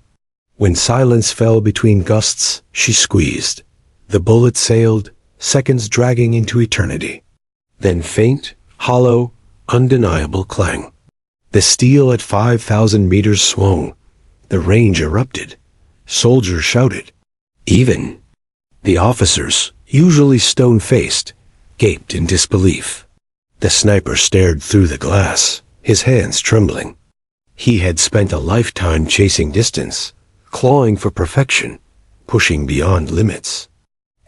A: When silence fell between gusts, she squeezed. The bullet sailed, seconds dragging into eternity. Then faint, hollow, undeniable clang. The steel at 5,000 meters swung. The range erupted. Soldiers shouted. Even the officers, usually stone-faced, gaped in disbelief. The sniper stared through the glass, his hands trembling. He had spent a lifetime chasing distance, clawing for perfection, pushing beyond limits.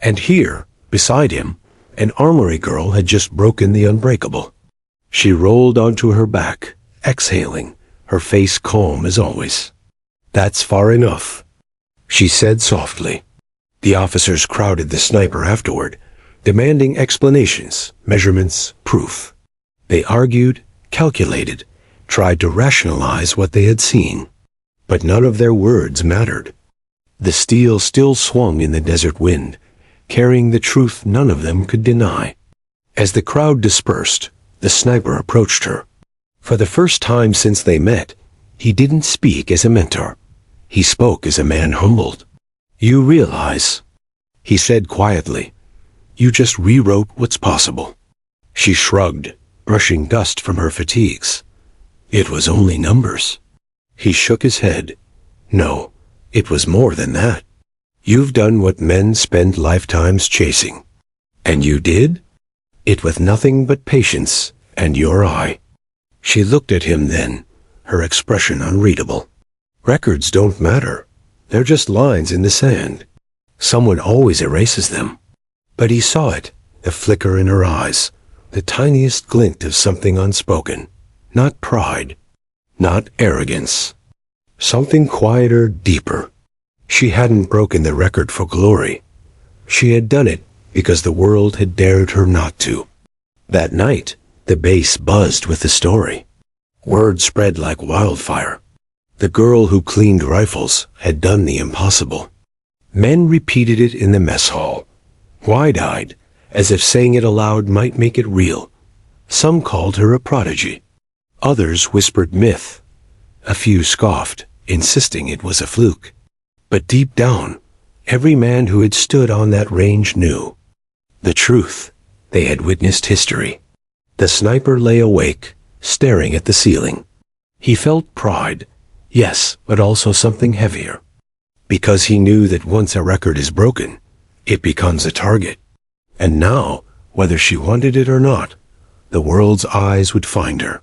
A: And here, beside him, an armory girl had just broken the unbreakable. She rolled onto her back, exhaling, her face calm as always. "That's far enough," she said softly. The officers crowded the sniper afterward, demanding explanations, measurements, proof. They argued, calculated, tried to rationalize what they had seen. But none of their words mattered. The steel still swung in the desert wind, carrying the truth none of them could deny. As the crowd dispersed, the sniper approached her. For the first time since they met, he didn't speak as a mentor. He spoke as a man humbled. "You realize," he said quietly, "you just rewrote what's possible." She shrugged, brushing dust from her fatigues. "It was only numbers." He shook his head. "No, it was more than that. You've done what men spend lifetimes chasing." "And you did?" "It with nothing but patience and your eye." She looked at him then, her expression unreadable. "Records don't matter. They're just lines in the sand. Someone always erases them." But he saw it, the flicker in her eyes, the tiniest glint of something unspoken. Not pride, not arrogance. Something quieter, deeper. She hadn't broken the record for glory. She had done it because the world had dared her not to. That night, the base buzzed with the story. Word spread like wildfire. The girl who cleaned rifles had done the impossible. Men repeated it in the mess hall, wide-eyed, as if saying it aloud might make it real. Some called her a prodigy. Others whispered myth. A few scoffed, insisting it was a fluke. But deep down, every man who had stood on that range knew the truth. They had witnessed history. The sniper lay awake, staring at the ceiling. He felt pride, yes, but also something heavier. Because he knew that once a record is broken, it becomes a target. And now, whether she wanted it or not, the world's eyes would find her.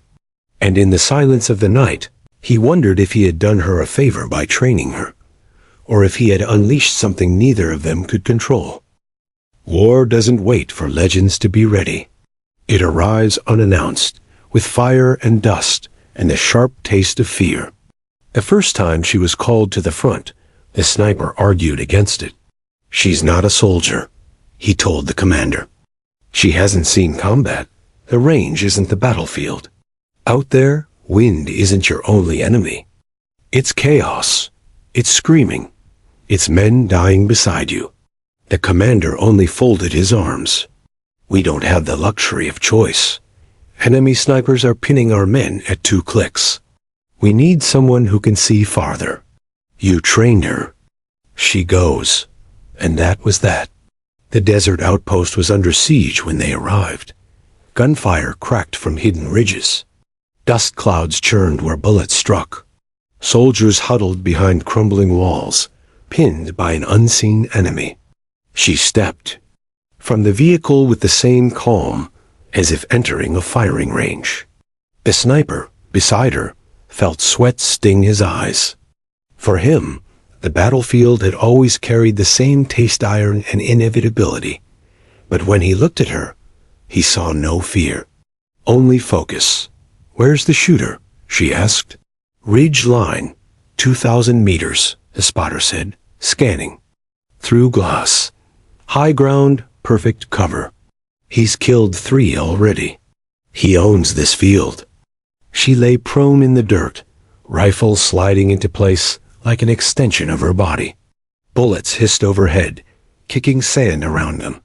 A: And in the silence of the night, he wondered if he had done her a favor by training her, or if he had unleashed something neither of them could control. War doesn't wait for legends to be ready. It arrives unannounced, with fire and dust and the sharp taste of fear. The first time she was called to the front, the sniper argued against it. "She's not a soldier," he told the commander. "She hasn't seen combat. The range isn't the battlefield. Out there, wind isn't your only enemy. It's chaos. It's screaming. It's men dying beside you." The commander only folded his arms. "We don't have the luxury of choice. Enemy snipers are pinning our men at 2 clicks. We need someone who can see farther." You trained her. She goes. And that was that. The desert outpost was under siege when they arrived. Gunfire cracked from hidden ridges. Dust clouds churned where bullets struck. Soldiers huddled behind crumbling walls, pinned by an unseen enemy. She stepped from the vehicle with the same calm as if entering a firing range. The sniper, beside her, felt sweat sting his eyes. For him, the battlefield had always carried the same taste iron and inevitability. But when he looked at her, he saw no fear, only focus. "Where's the shooter?" she asked. "Ridge line, 2,000 meters, the spotter said, scanning. Through glass. High ground, perfect cover. He's killed 3 already. He owns this field." She lay prone in the dirt, rifle sliding into place like an extension of her body. Bullets hissed overhead, kicking sand around them.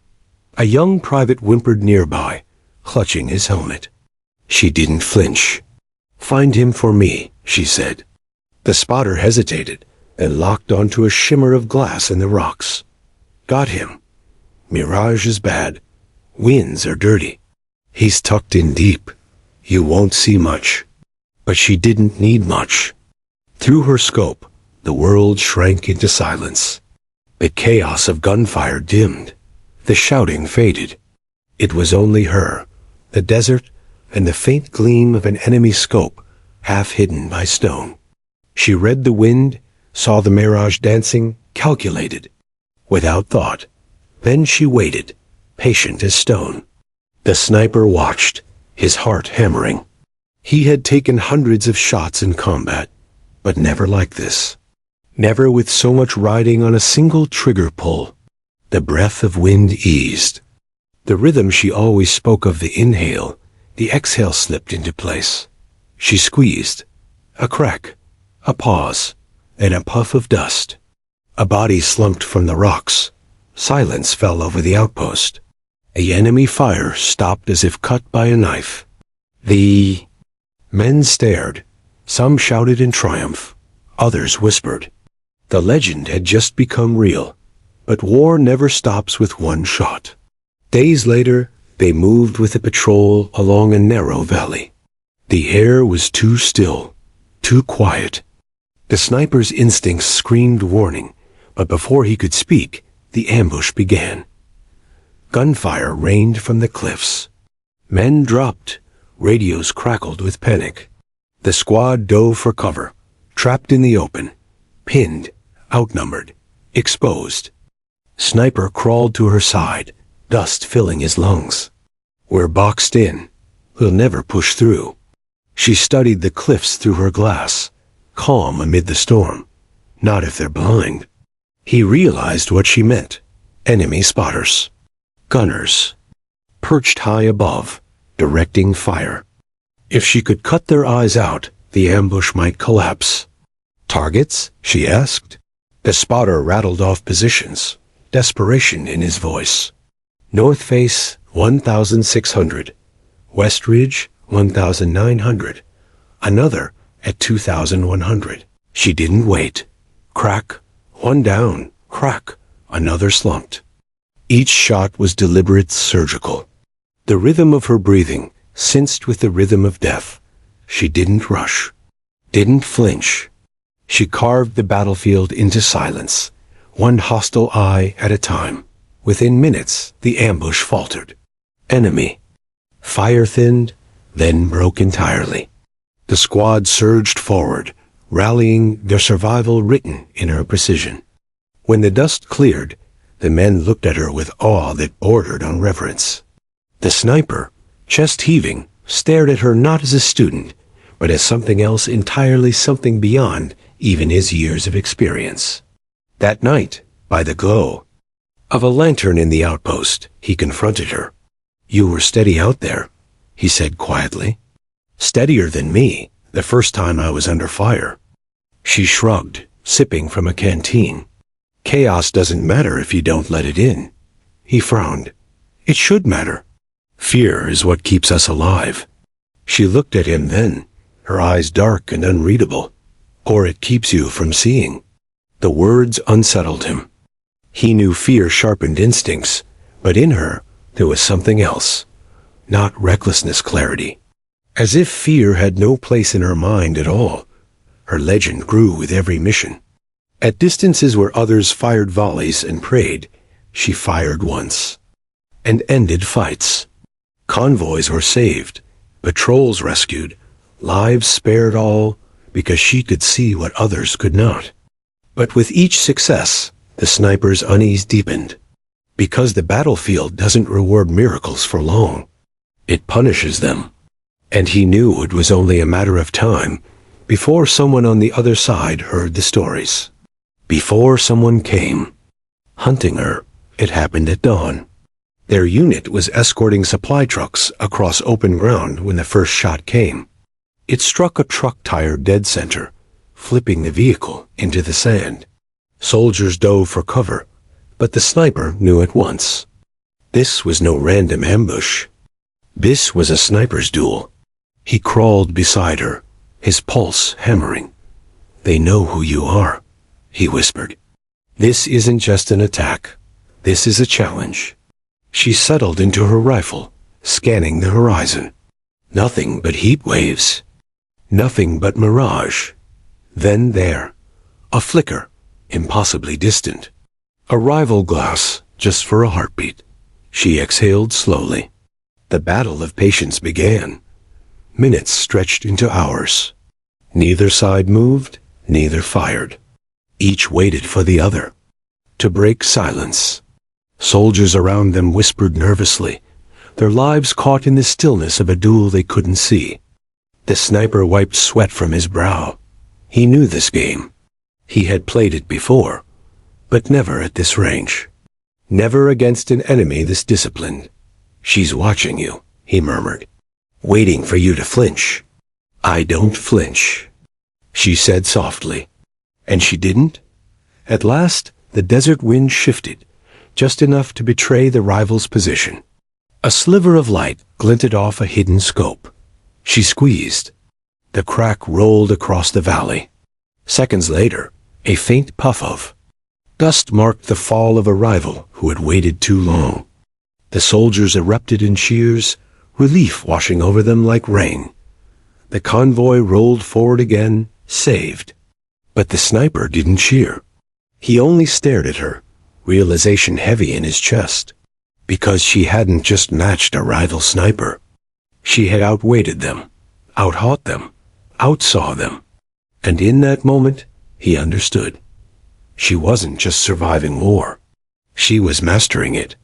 A: A young private whimpered nearby, clutching his helmet. She didn't flinch. "Find him for me," she said. The spotter hesitated and locked onto a shimmer of glass in the rocks. "Got him. Mirage is bad. Winds are dirty. He's tucked in deep. You won't see much." But she didn't need much. Through her scope, the world shrank into silence. The chaos of gunfire dimmed. The shouting faded. It was only her, the desert, and the faint gleam of an enemy scope, half hidden by stone. She read the wind, saw the mirage dancing, calculated, without thought. Then she waited, patient as stone. The sniper watched, his heart hammering. He had taken hundreds of shots in combat, but never like this. Never with so much riding on a single trigger pull. The breath of wind eased. The rhythm she always spoke of, the inhale, the exhale, slipped into place. She squeezed. A crack, a pause, and a puff of dust. A body slumped from the rocks. Silence fell over the outpost. The enemy fire stopped as if cut by a knife. The men stared. Some shouted in triumph. Others whispered. The legend had just become real. But war never stops with one shot. Days later, they moved with the patrol along a narrow valley. The air was too still, too quiet. The sniper's instincts screamed warning, but before he could speak, the ambush began. Gunfire rained from the cliffs. Men dropped. Radios crackled with panic. The squad dove for cover, trapped in the open, pinned, outnumbered, exposed. Sniper crawled to her side, dust filling his lungs. "We're boxed in. We'll never push through." She studied the cliffs through her glass, calm amid the storm. Not if they're blind. He realized what she meant. Enemy spotters. Gunners. Perched high above, directing fire. If she could cut their eyes out, the ambush might collapse. "Targets?" she asked. The spotter rattled off positions, desperation in his voice. "North face, 1,600. West ridge, 1,900. Another at 2,100. She didn't wait. Crack, one down. Crack, another slumped. Each shot was deliberate, surgical. The rhythm of her breathing cinched with the rhythm of death. She didn't rush, didn't flinch. She carved the battlefield into silence, one hostile eye at a time. Within minutes, the ambush faltered. Enemy. Fire thinned, then broke entirely. The squad surged forward, rallying, their survival written in her precision. When the dust cleared, the men looked at her with awe that bordered on reverence. The sniper, chest heaving, stared at her not as a student, but as something else entirely, something beyond even his years of experience. That night, by the glow of a lantern in the outpost, he confronted her. "You were steady out there," he said quietly. "Steadier than me, the first time I was under fire." She shrugged, sipping from a canteen. "Chaos doesn't matter if you don't let it in." He frowned. "It should matter. Fear is what keeps us alive." She looked at him then, her eyes dark and unreadable. "Or it keeps you from seeing." The words unsettled him. He knew fear sharpened instincts, but in her, there was something else. Not recklessness, clarity. As if fear had no place in her mind at all. Her legend grew with every mission. At distances where others fired volleys and prayed, she fired once. And ended fights. Convoys were saved, patrols rescued, lives spared, all because she could see what others could not. But with each success, the sniper's unease deepened. Because the battlefield doesn't reward miracles for long. It punishes them. And he knew it was only a matter of time before someone on the other side heard the stories. Before someone came. Hunting her, it happened at dawn. Their unit was escorting supply trucks across open ground when the first shot came. It struck a truck tire dead center, flipping the vehicle into the sand. Soldiers dove for cover, but the sniper knew at once. This was no random ambush. This was a sniper's duel. He crawled beside her, his pulse hammering. "They know who you are," he whispered. "This isn't just an attack. This is a challenge." She settled into her rifle, scanning the horizon. Nothing but heat waves. Nothing but mirage. Then there, a flicker, impossibly distant. A rival glass, just for a heartbeat. She exhaled slowly. The battle of patience began. Minutes stretched into hours. Neither side moved, neither fired. Each waited for the other to break silence. Soldiers around them whispered nervously, their lives caught in the stillness of a duel they couldn't see. The sniper wiped sweat from his brow. He knew this game. He had played it before, but never at this range. Never against an enemy this disciplined. "She's watching you," he murmured, "waiting for you to flinch." "I don't flinch," she said softly. And she didn't. At last, the desert wind shifted, just enough to betray the rival's position. A sliver of light glinted off a hidden scope. She squeezed. The crack rolled across the valley. Seconds later, a faint puff of dust marked the fall of a rival who had waited too long. The soldiers erupted in cheers, relief washing over them like rain. The convoy rolled forward again, saved. But the sniper didn't cheer. He only stared at her, realization heavy in his chest. Because she hadn't just matched a rival sniper. She had outweighted them, outhought them, outsaw them. And in that moment, he understood. She wasn't just surviving war. She was mastering it.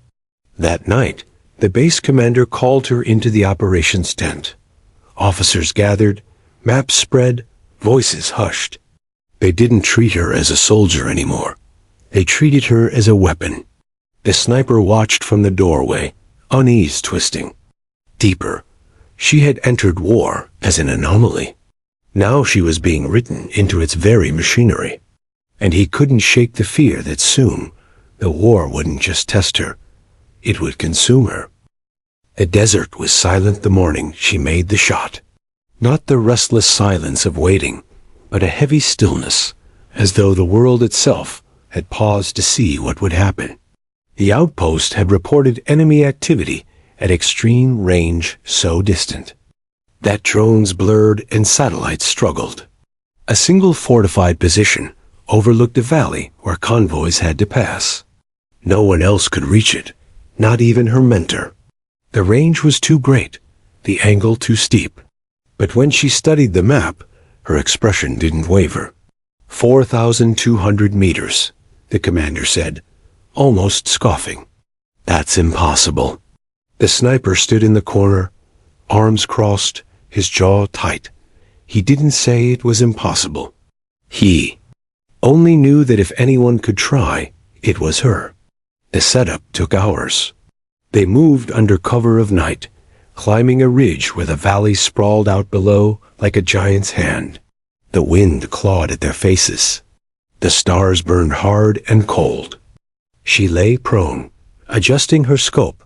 A: That night, the base commander called her into the operations tent. Officers gathered, maps spread, voices hushed. They didn't treat her as a soldier anymore. They treated her as a weapon. The sniper watched from the doorway, unease twisting. Deeper, she had entered war as an anomaly. Now she was being written into its very machinery. And he couldn't shake the fear that soon the war wouldn't just test her, it would consume her. The desert was silent the morning she made the shot. Not the restless silence of waiting, but a heavy stillness, as though the world itself had paused to see what would happen. The outpost had reported enemy activity at extreme range so distant that drones blurred and satellites struggled. A single fortified position overlooked a valley where convoys had to pass. No one else could reach it, not even her mentor. The range was too great, the angle too steep. But when she studied the map, her expression didn't waver. 4,200 meters, the commander said, almost scoffing. That's impossible. The sniper stood in the corner, arms crossed, his jaw tight. He didn't say it was impossible. He only knew that if anyone could try, it was her. The setup took hours. They moved under cover of night, climbing a ridge where the valley sprawled out below like a giant's hand. The wind clawed at their faces. The stars burned hard and cold. She lay prone, adjusting her scope,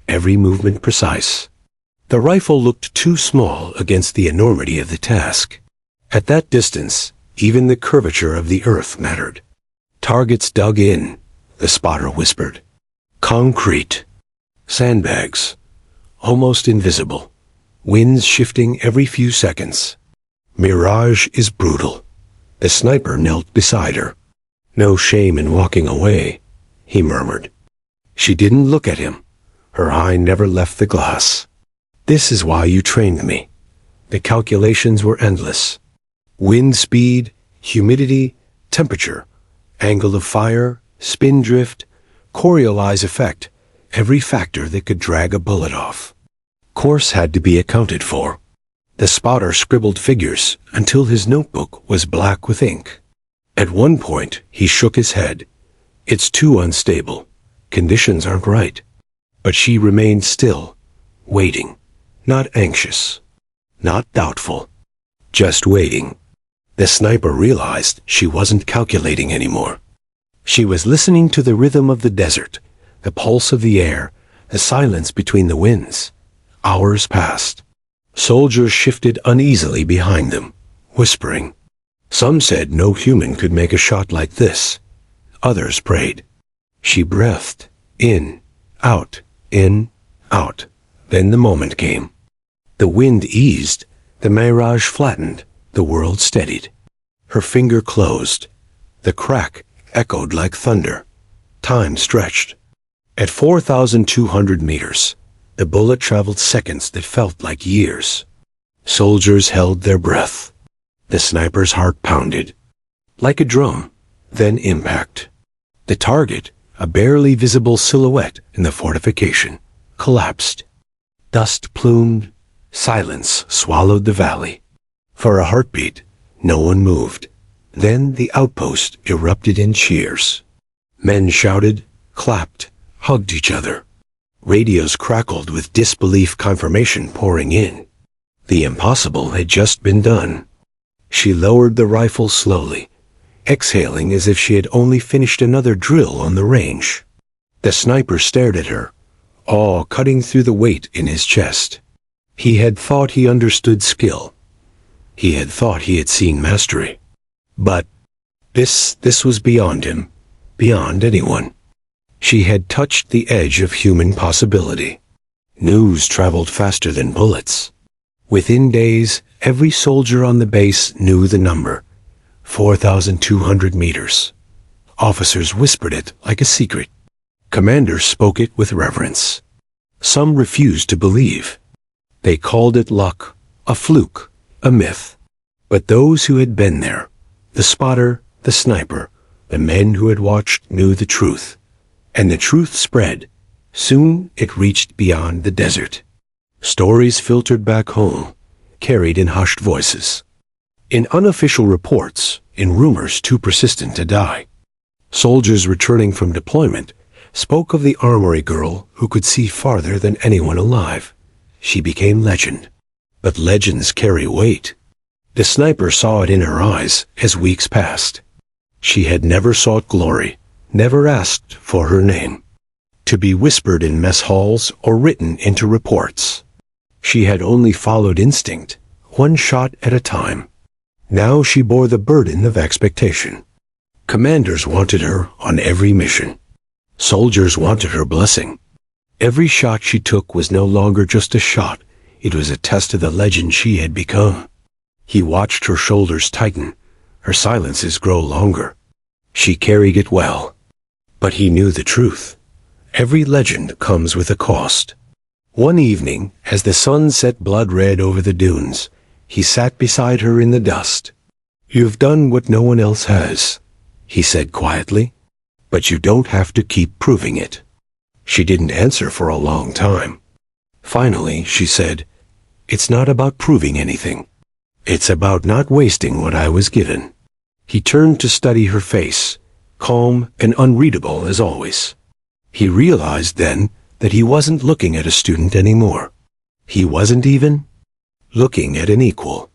A: every movement precise. The rifle looked too small against the enormity of the task. At that distance, even the curvature of the earth mattered. Targets dug in, the spotter whispered. Concrete. Sandbags. Almost invisible. Winds shifting every few seconds. Mirage is brutal. The sniper knelt beside her. No shame in walking away, he murmured. She didn't look at him. Her eye never left the glass. This is why you trained me. The calculations were endless. Wind speed, humidity, temperature, angle of fire, spin drift, Coriolis effect, every factor that could drag a bullet off. Course had to be accounted for. The spotter scribbled figures until his notebook was black with ink. At one point, he shook his head. It's too unstable. Conditions aren't right. But she remained still, waiting, not anxious, not doubtful, just waiting. The sniper realized she wasn't calculating anymore. She was listening to the rhythm of the desert, the pulse of the air, the silence between the winds. Hours passed. Soldiers shifted uneasily behind them, whispering. Some said no human could make a shot like this. Others prayed. She breathed, in, out, in, out. Then the moment came. The wind eased, the mirage flattened, the world steadied. Her finger closed. The crack echoed like thunder. Time stretched. At 4,200 meters, the bullet traveled seconds that felt like years. Soldiers held their breath. The sniper's heart pounded. Like a drum, then impact. The target, a barely visible silhouette in the fortification, collapsed. Dust plumed, silence swallowed the valley. For a heartbeat, no one moved. Then the outpost erupted in cheers. Men shouted, clapped, hugged each other. Radios crackled with disbelief confirmation pouring in. The impossible had just been done. She lowered the rifle slowly, exhaling as if she had only finished another drill on the range. The sniper stared at her, awe cutting through the weight in his chest. He had thought he understood skill. He had thought he had seen mastery. But this was beyond him, beyond anyone. She had touched the edge of human possibility. News traveled faster than bullets. Within days, every soldier on the base knew the number, 4,200 meters. Officers whispered it like a secret. Commanders spoke it with reverence. Some refused to believe. They called it luck, a fluke, a myth. But those who had been there, the spotter, the sniper, the men who had watched knew the truth. And the truth spread. Soon it reached beyond the desert. Stories filtered back home, carried in hushed voices. In unofficial reports, in rumors too persistent to die. Soldiers returning from deployment spoke of the armory girl who could see farther than anyone alive. She became legend. But legends carry weight. The sniper saw it in her eyes as weeks passed. She had never sought glory, never asked for her name, to be whispered in mess halls or written into reports. She had only followed instinct, one shot at a time. Now she bore the burden of expectation. Commanders wanted her on every mission. Soldiers wanted her blessing. Every shot she took was no longer just a shot. It was a test of the legend she had become. He watched her shoulders tighten, her silences grow longer. She carried it well. But he knew the truth. Every legend comes with a cost. One evening, as the sun set blood-red over the dunes, he sat beside her in the dust. "You've done what no one else has," he said quietly, "but you don't have to keep proving it." She didn't answer for a long time. Finally, she said, "It's not about proving anything. It's about not wasting what I was given." He turned to study her face, calm and unreadable as always. He realized then that he wasn't looking at a student anymore. He wasn't even looking at an equal.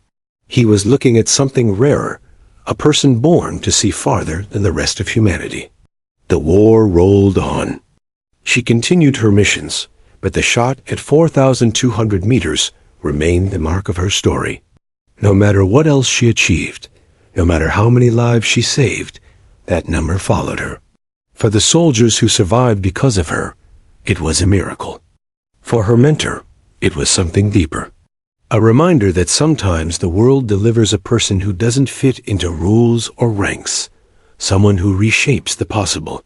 A: He was looking at something rarer, a person born to see farther than the rest of humanity. The war rolled on. She continued her missions, but the shot at 4,200 meters remained the mark of her story. No matter what else she achieved, no matter how many lives she saved, that number followed her. For the soldiers who survived because of her, it was a miracle. For her mentor, it was something deeper. A reminder that sometimes the world delivers a person who doesn't fit into rules or ranks, someone who reshapes the possible.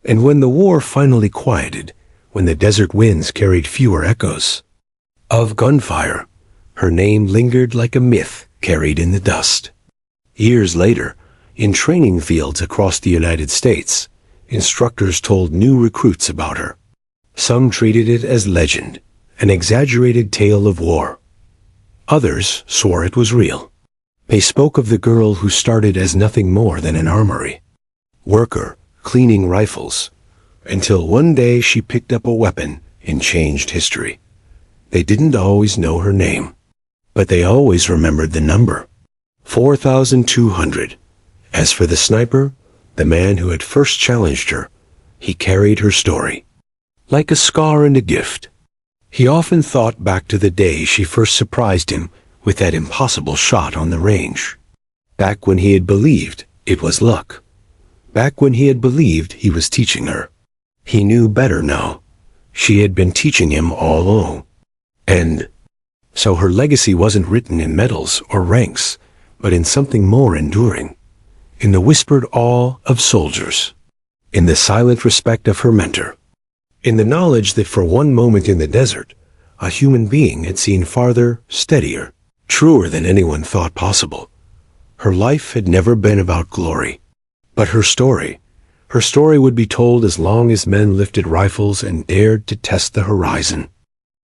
A: And when the war finally quieted, when the desert winds carried fewer echoes of gunfire, her name lingered like a myth carried in the dust. Years later, in training fields across the United States, instructors told new recruits about her. Some treated it as legend, an exaggerated tale of war. Others swore it was real. They spoke of the girl who started as nothing more than an armory worker, cleaning rifles, until one day she picked up a weapon and changed history. They didn't always know her name, but they always remembered the number, 4,200. As for the sniper, the man who had first challenged her, he carried her story like a scar and a gift. He often thought back to the day she first surprised him with that impossible shot on the range. Back when he had believed it was luck. Back when he had believed he was teaching her. He knew better now. She had been teaching him all along. And so her legacy wasn't written in medals or ranks, but in something more enduring. In the whispered awe of soldiers. In the silent respect of her mentor. In the knowledge that for one moment in the desert, a human being had seen farther, steadier, truer than anyone thought possible. Her life had never been about glory. But her story would be told as long as men lifted rifles and dared to test the horizon.